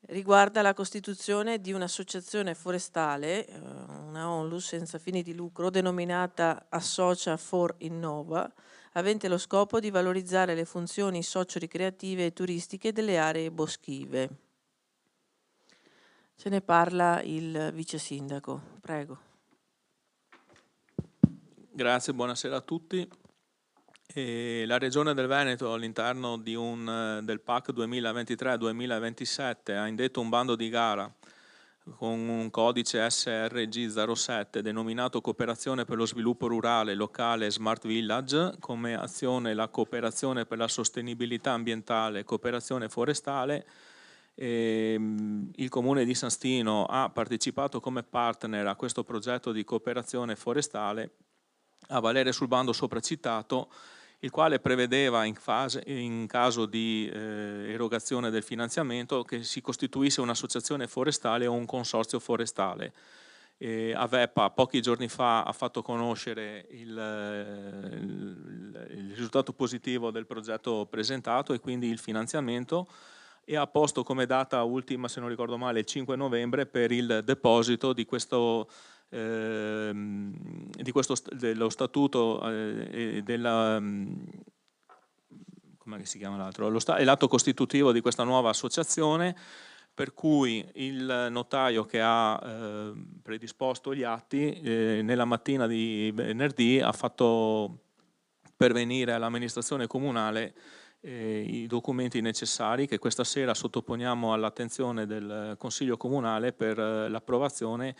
riguarda la costituzione di un'associazione forestale, una ONLUS senza fini di lucro, denominata Associa for Innova, avente lo scopo di valorizzare le funzioni socio-ricreative e turistiche delle aree boschive. Ce ne parla il vice sindaco, prego. Grazie, buonasera a tutti. La Regione del Veneto all'interno del PAC 2023-2027 ha indetto un bando di gara con un codice SRG 07 denominato Cooperazione per lo sviluppo rurale, locale e Smart Village, come azione la cooperazione per la sostenibilità ambientale e cooperazione forestale. Il Comune di San Stino ha partecipato come partner a questo progetto di cooperazione forestale a valere sul bando sopracitato, il quale prevedeva in caso di erogazione del finanziamento che si costituisse un'associazione forestale o un consorzio forestale. Avepa pochi giorni fa ha fatto conoscere il risultato positivo del progetto presentato e quindi il finanziamento, e ha posto come data ultima, se non ricordo male, il 5 novembre per il deposito dello statuto come si chiama l'altro? È l'atto costitutivo di questa nuova associazione, per cui il notaio che ha predisposto gli atti nella mattina di venerdì ha fatto pervenire all'amministrazione comunale i documenti necessari che questa sera sottoponiamo all'attenzione del Consiglio Comunale per l'approvazione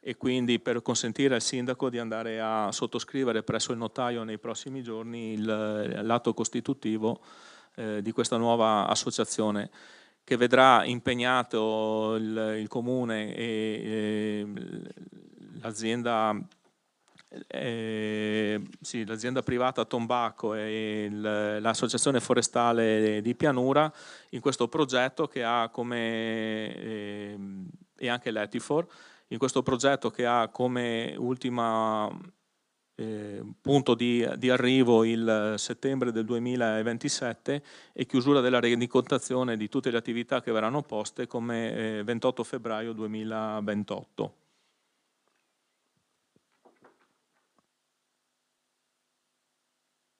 e quindi per consentire al sindaco di andare a sottoscrivere presso il notaio nei prossimi giorni l'atto costitutivo di questa nuova associazione, che vedrà impegnato il comune e l'azienda privata Tombacco e l'associazione forestale di Pianura in questo progetto che ha come e anche l'Etifor in questo progetto che ha come ultima punto di arrivo il settembre del 2027 e chiusura della rendicontazione di tutte le attività che verranno poste come 28 febbraio 2028.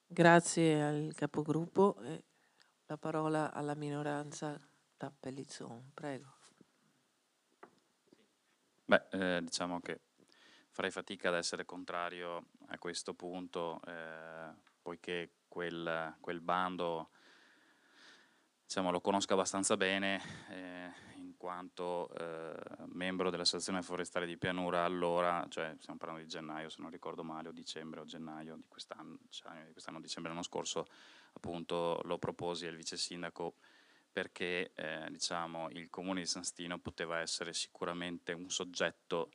Grazie al capogruppo. La parola alla minoranza da Pellizzon. Prego. Diciamo che farei fatica ad essere contrario a questo punto, poiché quel bando, diciamo, lo conosco abbastanza bene, in quanto membro dell'Associazione Forestale di Pianura allora, cioè stiamo parlando di gennaio se non ricordo male, o dicembre o gennaio di quest'anno, dicembre l'anno scorso, appunto lo proposi al vice sindaco perché diciamo, il comune di San Stino poteva essere sicuramente un soggetto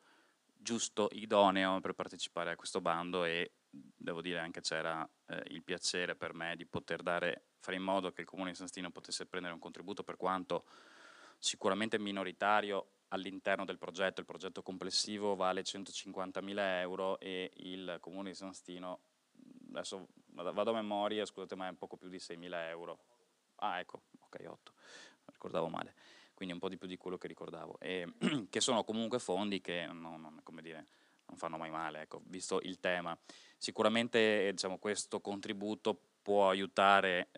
giusto, idoneo per partecipare a questo bando e devo dire anche c'era il piacere per me di poter fare in modo che il comune di San Stino potesse prendere un contributo, per quanto sicuramente minoritario all'interno del progetto. Il progetto complessivo vale 150.000 euro e il comune di San Stino, adesso vado a memoria, scusate, ma è un poco più di 6.000 euro. Ah, ecco, ok, 8, ricordavo male, quindi un po' di più di quello che ricordavo, e che sono comunque fondi che come dire, non fanno mai male, ecco, visto il tema. Sicuramente diciamo, questo contributo può aiutare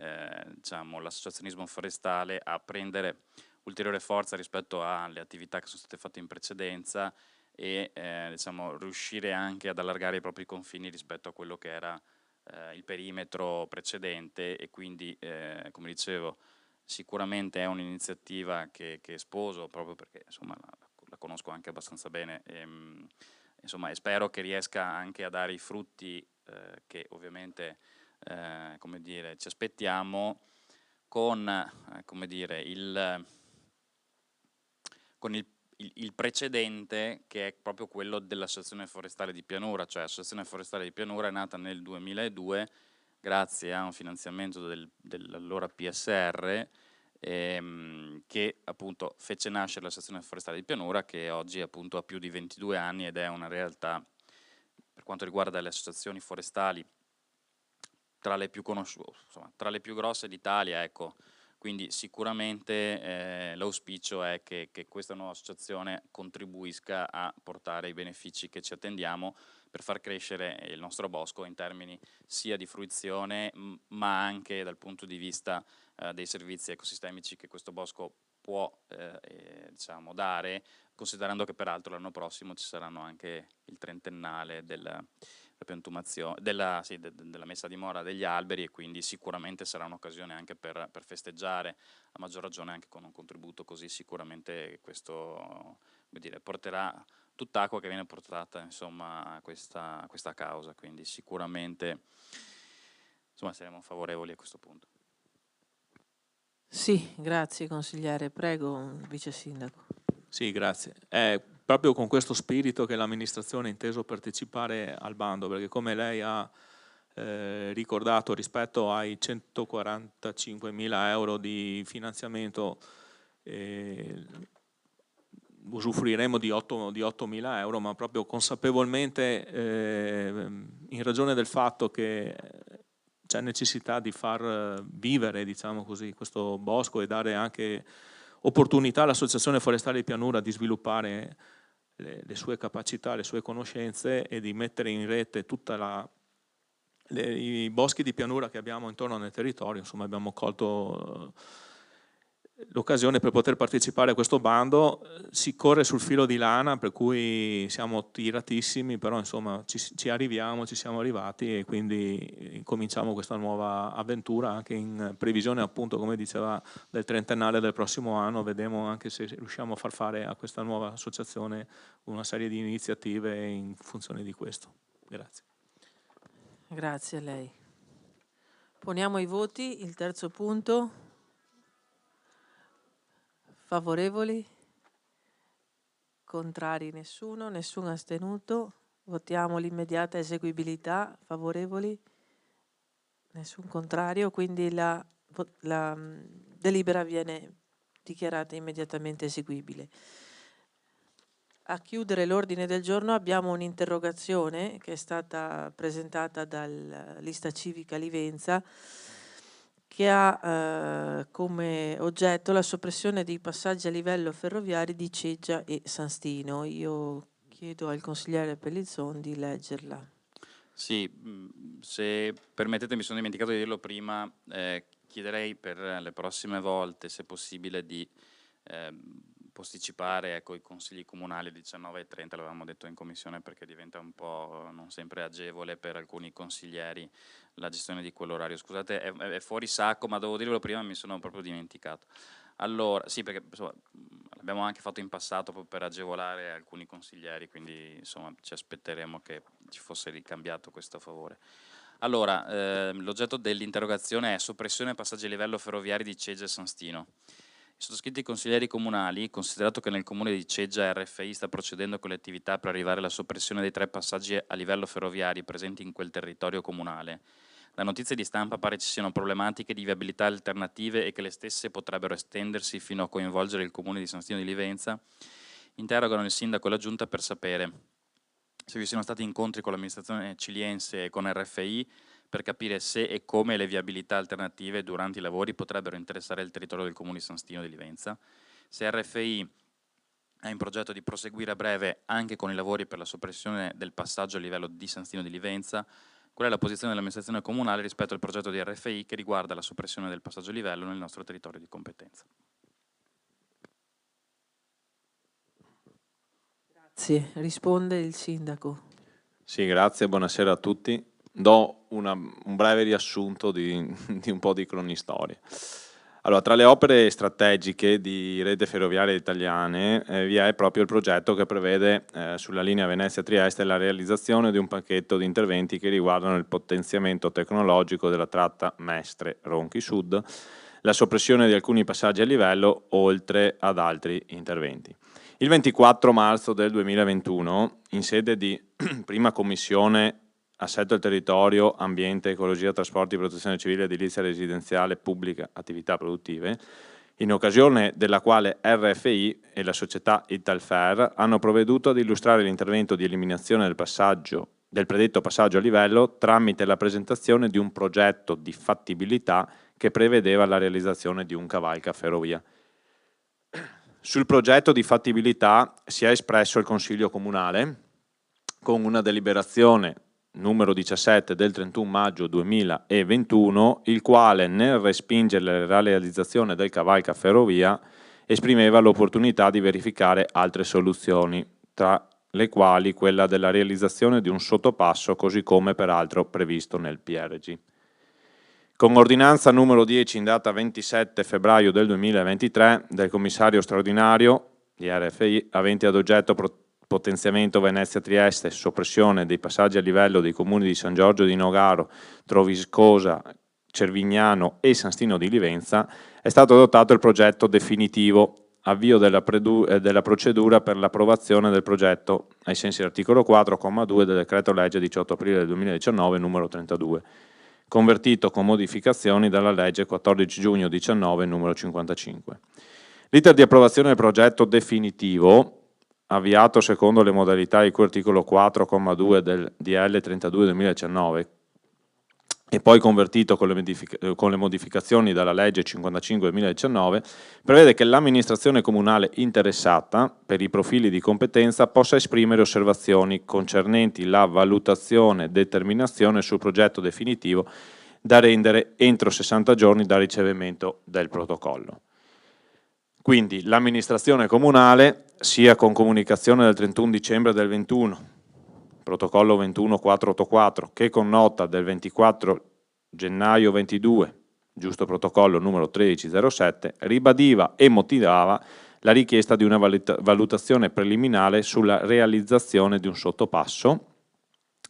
diciamo, l'associazionismo forestale a prendere ulteriore forza rispetto alle attività che sono state fatte in precedenza e diciamo, riuscire anche ad allargare i propri confini rispetto a quello che era il perimetro precedente e quindi, come dicevo, sicuramente è un'iniziativa che sposo proprio perché insomma, la conosco anche abbastanza bene e, insomma, e spero che riesca anche a dare i frutti che ovviamente come dire, ci aspettiamo con, come dire, con il precedente che è proprio quello dell'Associazione Forestale di Pianura, cioè l'Associazione Forestale di Pianura è nata nel 2002 grazie a un finanziamento dell'allora PSR che appunto fece nascere l'Associazione Forestale di Pianura, che oggi appunto ha più di 22 anni ed è una realtà, per quanto riguarda le associazioni forestali, tra le più conosciute, insomma, tra le più grosse d'Italia, ecco. Quindi sicuramente l'auspicio è che questa nuova associazione contribuisca a portare i benefici che ci attendiamo per far crescere il nostro bosco in termini sia di fruizione ma anche dal punto di vista dei servizi ecosistemici che questo bosco può diciamo, dare, considerando che peraltro l'anno prossimo ci saranno anche il trentennale della piantumazione, della messa a dimora degli alberi e quindi sicuramente sarà un'occasione anche per festeggiare, a maggior ragione anche con un contributo così. Sicuramente questo, come dire, porterà tutt'acqua che viene portata insomma a questa causa, quindi sicuramente insomma saremo favorevoli a questo punto. Sì, grazie consigliere, prego vice sindaco. Sì, grazie. È proprio con questo spirito che l'amministrazione ha inteso partecipare al bando, perché come lei ha ricordato, rispetto ai 145.000 euro di finanziamento usufruiremo di 8.000 euro, ma proprio consapevolmente in ragione del fatto che c'è necessità di far vivere, diciamo così, questo bosco e dare anche opportunità all'Associazione Forestale di Pianura di sviluppare le sue capacità, le sue conoscenze e di mettere in rete tutta i boschi di pianura che abbiamo intorno nel territorio, insomma abbiamo colto l'occasione per poter partecipare a questo bando. Si corre sul filo di lana, per cui siamo tiratissimi, però insomma ci siamo arrivati e quindi cominciamo questa nuova avventura anche in previsione, appunto, come diceva, del trentennale del prossimo anno. Vedremo anche se riusciamo a far fare a questa nuova associazione una serie di iniziative in funzione di questo. Grazie. Grazie a lei. Poniamo ai voti il terzo punto. Favorevoli? Contrari? Nessuno astenuto. Votiamo l'immediata eseguibilità. Favorevoli? Nessun contrario, quindi la delibera viene dichiarata immediatamente eseguibile. A chiudere l'ordine del giorno abbiamo un'interrogazione che è stata presentata dalla Lista Civica Livenza, che ha come oggetto la soppressione dei passaggi a livello ferroviario di Ceggia e San Stino. Io chiedo al consigliere Pellizzon di leggerla. Sì, se permettete, mi sono dimenticato di dirlo prima, chiederei per le prossime volte, se possibile, di posticipare, ecco, i consigli comunali 19:30, l'avevamo detto in commissione, perché diventa un po' non sempre agevole per alcuni consiglieri la gestione di quell'orario. Scusate, è fuori sacco, ma dovevo dirvelo prima, mi sono proprio dimenticato. Allora, sì, perché insomma, l'abbiamo anche fatto in passato proprio per agevolare alcuni consiglieri, quindi insomma ci aspetteremo che ci fosse ricambiato questo a favore. Allora, l'oggetto dell'interrogazione è soppressione passaggi a livello ferroviari di Ceggia e San Stino. I sottoscritti consiglieri comunali, considerato che nel comune di Ceggia RFI sta procedendo con le attività per arrivare alla soppressione dei 3 passaggi a livello ferroviari presenti in quel territorio comunale, da notizie di stampa pare ci siano problematiche di viabilità alternative e che le stesse potrebbero estendersi fino a coinvolgere il comune di San Stino di Livenza, interrogano il sindaco e la giunta per sapere se vi siano stati incontri con l'amministrazione ciliense e con RFI per capire se e come le viabilità alternative durante i lavori potrebbero interessare il territorio del comune di San Stino di Livenza, se RFI ha in progetto di proseguire a breve anche con i lavori per la soppressione del passaggio a livello di San Stino di Livenza, qual è la posizione dell'amministrazione comunale rispetto al progetto di RFI che riguarda la soppressione del passaggio a livello nel nostro territorio di competenza. Grazie. Risponde il sindaco. Sì, grazie, buonasera a tutti. Do un breve riassunto di un po' di cronistoria. Allora, tra le opere strategiche di rete ferroviaria italiane vi è proprio il progetto che prevede sulla linea Venezia-Trieste la realizzazione di un pacchetto di interventi che riguardano il potenziamento tecnologico della tratta Mestre-Ronchi Sud, la soppressione di alcuni passaggi a livello, oltre ad altri interventi. Il 24 marzo del 2021, in sede di prima commissione Assetto del territorio, ambiente, ecologia, trasporti, protezione civile, edilizia residenziale, pubblica, attività produttive, in occasione della quale RFI e la società Italfer hanno provveduto ad illustrare l'intervento di eliminazione del predetto passaggio a livello tramite la presentazione di un progetto di fattibilità che prevedeva la realizzazione di un cavalca ferrovia. Sul progetto di fattibilità si è espresso il Consiglio Comunale con una deliberazione numero 17 del 31 maggio 2021, il quale nel respingere la realizzazione del cavalca ferrovia esprimeva l'opportunità di verificare altre soluzioni, tra le quali quella della realizzazione di un sottopasso, così come peraltro previsto nel PRG. Con ordinanza numero 10 in data 27 febbraio del 2023 del commissario straordinario di RFI, avente ad oggetto potenziamento Venezia-Trieste, soppressione dei passaggi a livello dei comuni di San Giorgio di Nogaro, Troviscosa, Cervignano e San Stino di Livenza, è stato adottato il progetto definitivo, avvio della procedura per l'approvazione del progetto ai sensi dell'articolo 4,2 del decreto legge 18 aprile 2019 numero 32, convertito con modificazioni dalla legge 14 giugno 19 numero 55. L'iter di approvazione del progetto definitivo, avviato secondo le modalità di cui articolo 4,2 del DL 32 2019, e poi convertito con le modificazioni dalla legge 55/2019, prevede che l'amministrazione comunale interessata, per i profili di competenza, possa esprimere osservazioni concernenti la valutazione e determinazione sul progetto definitivo da rendere entro 60 giorni dal ricevimento del protocollo. Quindi l'amministrazione comunale, sia con comunicazione del 31 dicembre del 21, protocollo 21484, che con nota del 24 gennaio 22, giusto protocollo numero 1307, ribadiva e motivava la richiesta di una valutazione preliminare sulla realizzazione di un sottopasso,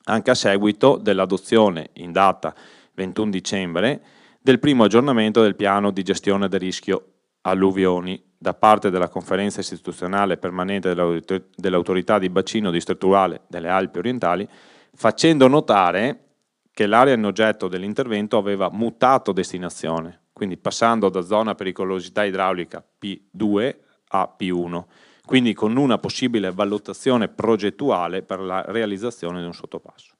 anche a seguito dell'adozione in data 21 dicembre del primo aggiornamento del piano di gestione del rischio alluvioni da parte della Conferenza istituzionale permanente dell'Autorità di bacino distrettuale delle Alpi orientali, facendo notare che l'area in oggetto dell'intervento aveva mutato destinazione, quindi passando da zona pericolosità idraulica P2 a P1, quindi con una possibile valutazione progettuale per la realizzazione di un sottopasso.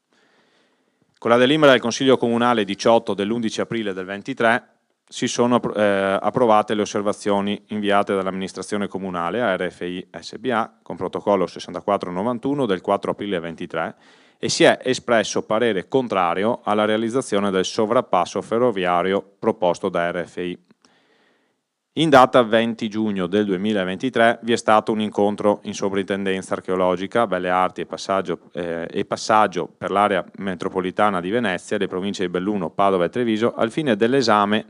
Con la delibera del Consiglio Comunale 18 dell'11 aprile del 23 si sono approvate le osservazioni inviate dall'amministrazione comunale a RFI SBA con protocollo 6491 del 4 aprile 23 e si è espresso parere contrario alla realizzazione del sovrappasso ferroviario proposto da RFI. In data 20 giugno del 2023 vi è stato un incontro in sovrintendenza archeologica, Belle Arti e passaggio per l'area metropolitana di Venezia, le province di Belluno, Padova e Treviso, al fine dell'esame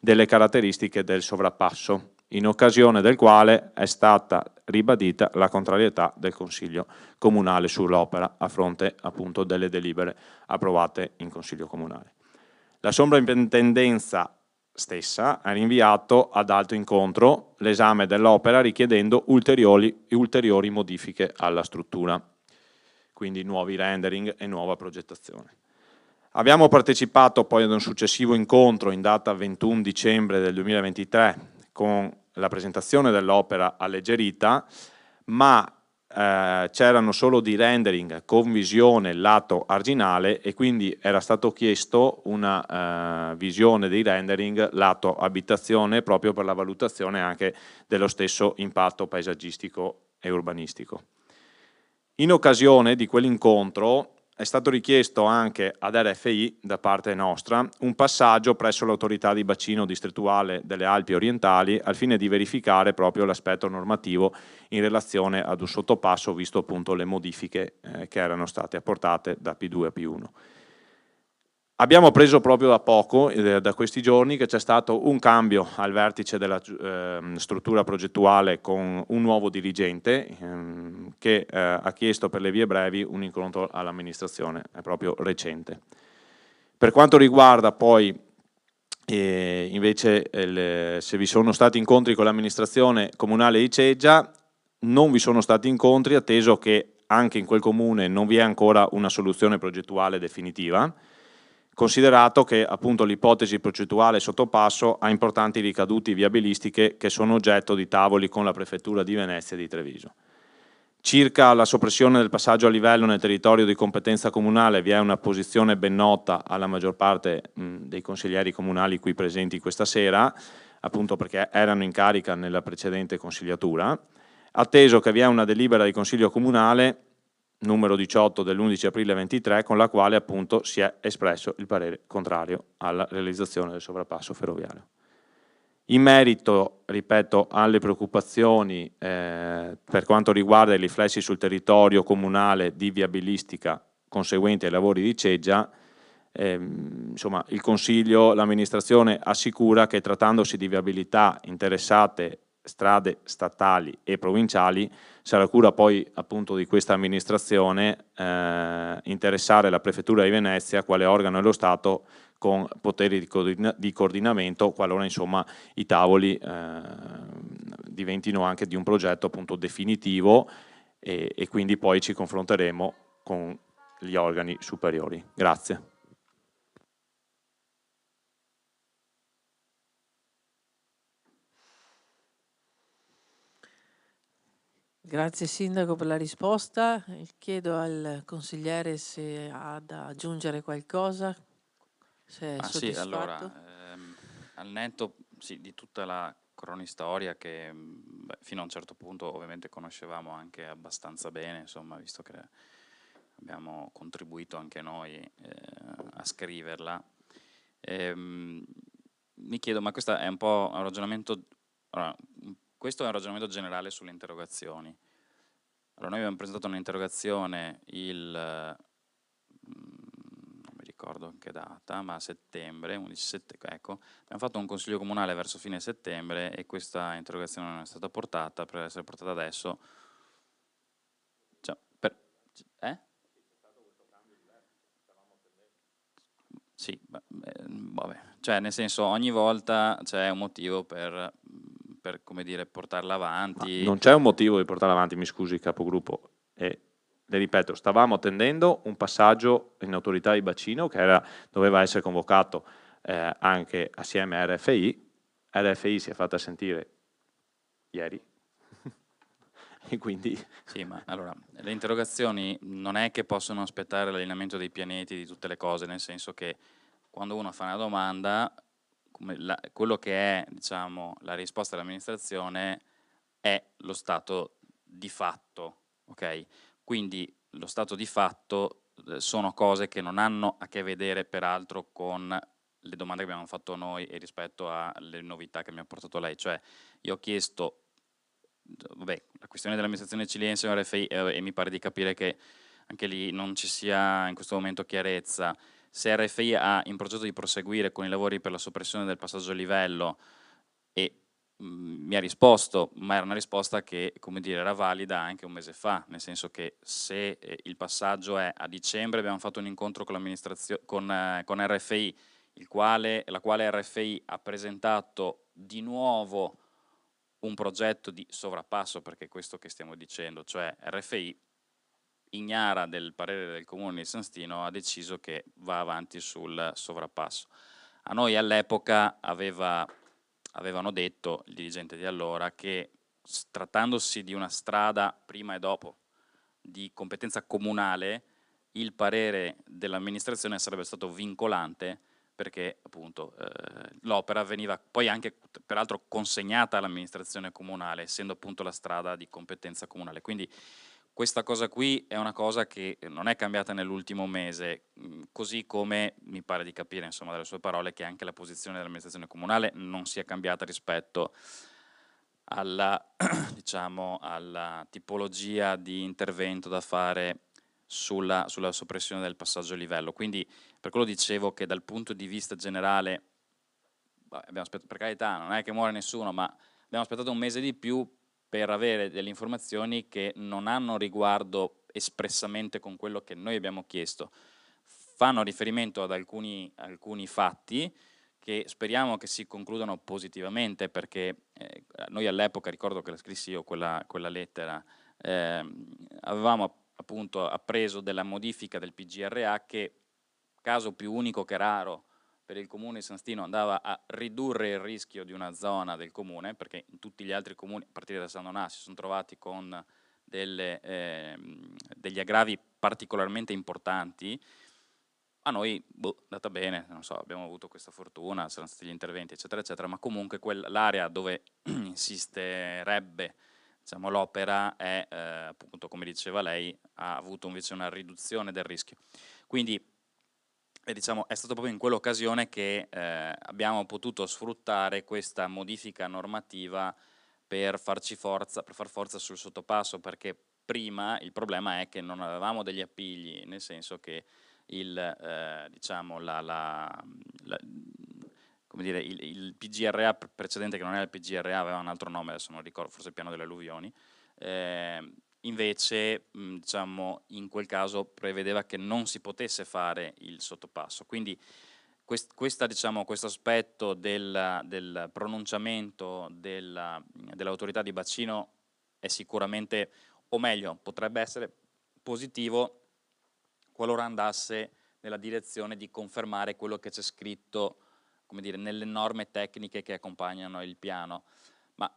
delle caratteristiche del sovrappasso, in occasione del quale è stata ribadita la contrarietà del Consiglio Comunale sull'opera a fronte appunto delle delibere approvate in Consiglio Comunale. La sovrintendenza stessa ha rinviato ad altro incontro l'esame dell'opera richiedendo ulteriori modifiche alla struttura, quindi nuovi rendering e nuova progettazione. Abbiamo partecipato poi ad un successivo incontro in data 21 dicembre del 2023 con la presentazione dell'opera alleggerita, ma c'erano solo di rendering con visione lato arginale e quindi era stato chiesto una visione dei rendering lato abitazione proprio per la valutazione anche dello stesso impatto paesaggistico e urbanistico. In occasione di quell'incontro è stato richiesto anche ad RFI da parte nostra un passaggio presso l'autorità di bacino distrettuale delle Alpi orientali al fine di verificare proprio l'aspetto normativo in relazione ad un sottopasso visto appunto le modifiche che erano state apportate da P2 a P1. Abbiamo preso proprio da poco, da questi giorni, che c'è stato un cambio al vertice della struttura progettuale con un nuovo dirigente che ha chiesto per le vie brevi un incontro all'amministrazione, è proprio recente. Per quanto riguarda poi invece se vi sono stati incontri con l'amministrazione comunale di Ceggia, non vi sono stati incontri atteso che anche in quel comune non vi è ancora una soluzione progettuale definitiva, considerato che appunto l'ipotesi progettuale sottopasso ha importanti ricadute viabilistiche che sono oggetto di tavoli con la Prefettura di Venezia e di Treviso. Circa la soppressione del passaggio a livello nel territorio di competenza comunale vi è una posizione ben nota alla maggior parte dei consiglieri comunali qui presenti questa sera, appunto perché erano in carica nella precedente consigliatura, atteso che vi è una delibera di Consiglio Comunale numero 18 dell'11 aprile 23, con la quale appunto si è espresso il parere contrario alla realizzazione del sovrappasso ferroviario. In merito, ripeto, alle preoccupazioni per quanto riguarda i riflessi sul territorio comunale di viabilistica conseguenti ai lavori di Ceggia, insomma, il Consiglio, l'amministrazione assicura che trattandosi di viabilità interessate strade statali e provinciali, sarà cura poi appunto di questa amministrazione interessare la Prefettura di Venezia quale organo dello Stato con poteri di coordinamento qualora insomma i tavoli diventino anche di un progetto appunto definitivo e quindi poi ci confronteremo con gli organi superiori. Grazie. Grazie Sindaco per la risposta. Chiedo al consigliere se ha da aggiungere qualcosa. Se è Sì, soddisfatto? allora, al netto di tutta la cronistoria che fino a un certo punto ovviamente conoscevamo anche abbastanza bene, insomma, visto che abbiamo contribuito anche noi a scriverla. Mi chiedo, ma questo è un po' un ragionamento, allora, questo è un ragionamento generale sulle interrogazioni. Allora, noi abbiamo presentato un'interrogazione non mi ricordo in che data, ma a settembre, 11 settembre, ecco, abbiamo fatto un consiglio comunale verso fine settembre e questa interrogazione non è stata portata, per essere portata adesso. Cioè, Sì, vabbè, cioè nel senso ogni volta c'è un motivo per come dire, portarla avanti. Non c'è un motivo di portarla avanti, mi scusi capogruppo, e le ripeto, stavamo attendendo un passaggio in autorità di bacino che doveva essere convocato anche assieme a RFI si è fatta sentire ieri e quindi... Sì, ma allora, le interrogazioni non è che possono aspettare l'allineamento dei pianeti di tutte le cose, nel senso che quando uno fa una domanda, quello che è, diciamo, la risposta dell'amministrazione è lo stato di fatto, ok? Quindi lo stato di fatto sono cose che non hanno a che vedere peraltro con le domande che abbiamo fatto noi e rispetto alle novità che mi ha portato lei, cioè io ho chiesto, vabbè, la questione dell'amministrazione cilensio RFI e mi pare di capire che anche lì non ci sia in questo momento chiarezza. Se RFI ha in progetto di proseguire con i lavori per la soppressione del passaggio a livello e mi ha risposto, ma era una risposta che, come dire, era valida anche un mese fa, nel senso che se il passaggio è a dicembre abbiamo fatto un incontro con l'amministrazione, con RFI, la quale RFI ha presentato di nuovo un progetto di sovrappasso, perché è questo che stiamo dicendo, cioè RFI ignara del parere del Comune di San Stino, ha deciso che va avanti sul sovrappasso. A noi all'epoca avevano detto, il dirigente di allora, che trattandosi di una strada prima e dopo di competenza comunale, il parere dell'amministrazione sarebbe stato vincolante perché appunto l'opera veniva poi anche peraltro consegnata all'amministrazione comunale, essendo appunto la strada di competenza comunale. Quindi questa cosa qui è una cosa che non è cambiata nell'ultimo mese, così come mi pare di capire, insomma, dalle sue parole, che anche la posizione dell'amministrazione comunale non sia cambiata rispetto alla, diciamo, alla tipologia di intervento da fare sulla soppressione del passaggio a livello. Quindi per quello dicevo che dal punto di vista generale, per carità, non è che muore nessuno, ma abbiamo aspettato un mese di più per avere delle informazioni che non hanno riguardo espressamente con quello che noi abbiamo chiesto. Fanno riferimento ad alcuni fatti che speriamo che si concludano positivamente, perché noi all'epoca, ricordo che la scrissi io quella lettera, avevamo appunto appreso della modifica del PGRA che, caso più unico che raro per il comune di San Stino, andava a ridurre il rischio di una zona del comune, perché in tutti gli altri comuni, a partire da San Donà, si sono trovati con degli aggravi particolarmente importanti. A noi è andata bene, non so, abbiamo avuto questa fortuna, saranno stati gli interventi eccetera eccetera, ma comunque l'area dove insisterebbe, diciamo, l'opera è appunto, come diceva lei, ha avuto invece una riduzione del rischio. Quindi diciamo, è stato proprio in quell'occasione che abbiamo potuto sfruttare questa modifica normativa per far forza sul sottopasso, perché prima il problema è che non avevamo degli appigli, nel senso che diciamo, come dire, il PGRA precedente, che non era il PGRA, aveva un altro nome, adesso non ricordo, forse il piano delle alluvioni, invece diciamo, in quel caso prevedeva che non si potesse fare il sottopasso. Quindi diciamo, questo aspetto del pronunciamento dell'autorità di bacino è sicuramente, o meglio, potrebbe essere positivo qualora andasse nella direzione di confermare quello che c'è scritto, come dire, nelle norme tecniche che accompagnano il piano. Ma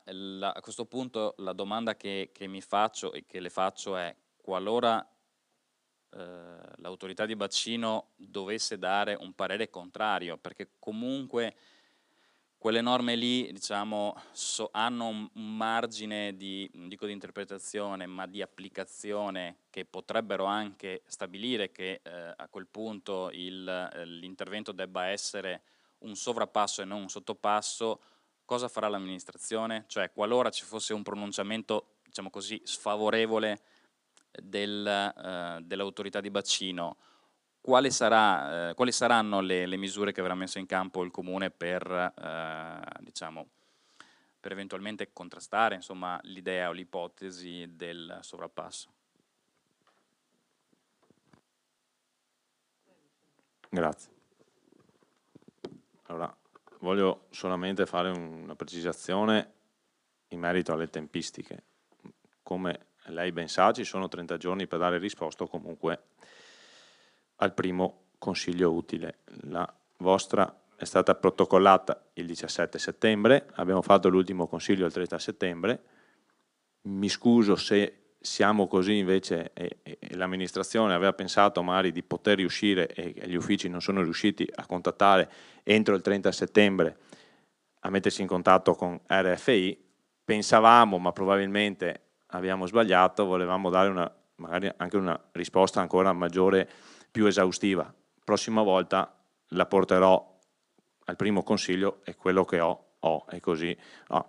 a questo punto la domanda che mi faccio e che le faccio è: qualora l'autorità di bacino dovesse dare un parere contrario, perché comunque quelle norme lì, diciamo, hanno un margine di, non dico di interpretazione, ma di applicazione, che potrebbero anche stabilire che a quel punto l'intervento debba essere un sovrappasso e non un sottopasso. Cosa farà l'amministrazione? Cioè, qualora ci fosse un pronunciamento, diciamo così, sfavorevole dell'autorità di bacino, quali saranno le misure che avrà messo in campo il Comune per, diciamo, per eventualmente contrastare, insomma, l'idea o l'ipotesi del sovrappasso? Grazie. Allora, voglio solamente fare una precisazione in merito alle tempistiche. Come lei ben sa, ci sono 30 giorni per dare risposta comunque al primo consiglio utile. La vostra è stata protocollata il 17 settembre, abbiamo fatto l'ultimo consiglio il 30 settembre. Mi scuso se siamo così invece e l'amministrazione aveva pensato magari di poter riuscire e gli uffici non sono riusciti a contattare entro il 30 settembre a mettersi in contatto con RFI. Pensavamo, ma probabilmente abbiamo sbagliato, volevamo dare magari anche una risposta ancora maggiore, più esaustiva. Prossima volta la porterò al primo consiglio e quello che ho e così.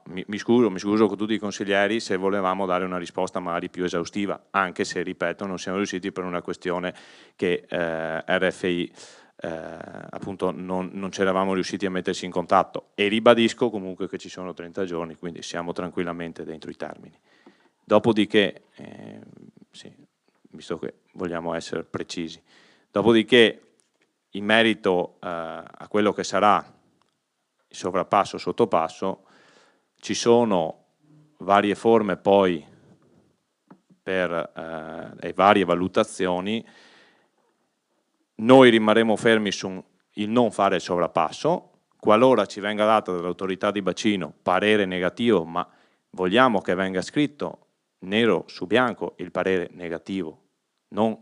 Mi scuso con tutti i consiglieri se volevamo dare una risposta magari più esaustiva, anche se, ripeto, non siamo riusciti per una questione che RFI appunto non ci eravamo riusciti a mettersi in contatto, e ribadisco comunque che ci sono 30 giorni, quindi siamo tranquillamente dentro i termini. Dopodiché, sì, visto che vogliamo essere precisi, dopodiché in merito a quello che sarà il sovrappasso, sottopasso, ci sono varie forme poi e varie valutazioni. Noi rimarremo fermi sul non fare il sovrappasso. Qualora ci venga dato dall'autorità di bacino parere negativo, ma vogliamo che venga scritto nero su bianco il parere negativo, non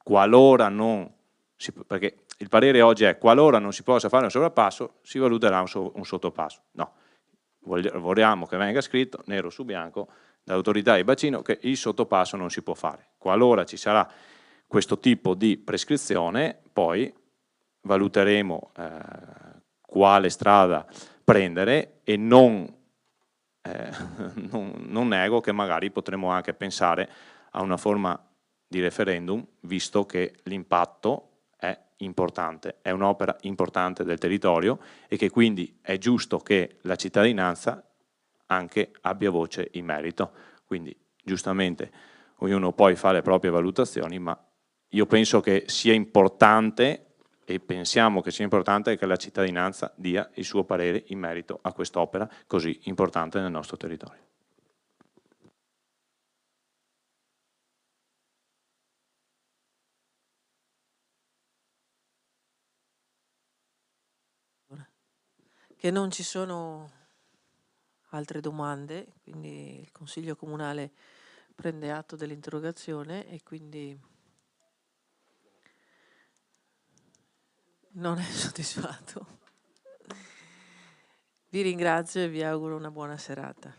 qualora non si, perché il parere oggi è qualora non si possa fare un sovrappasso si valuterà un sottopasso. No, vogliamo che venga scritto nero su bianco dall'autorità di bacino che il sottopasso non si può fare. Qualora ci sarà questo tipo di prescrizione, poi valuteremo quale strada prendere, e non nego che magari potremo anche pensare a una forma di referendum, visto che l'impatto è importante, è un'opera importante del territorio e che quindi è giusto che la cittadinanza anche abbia voce in merito. Quindi giustamente ognuno poi fa le proprie valutazioni, ma io penso che sia importante e pensiamo che sia importante che la cittadinanza dia il suo parere in merito a quest'opera così importante nel nostro territorio. Che non ci sono altre domande, quindi il Consiglio Comunale prende atto dell'interrogazione e quindi non è soddisfatto. Vi ringrazio e vi auguro una buona serata.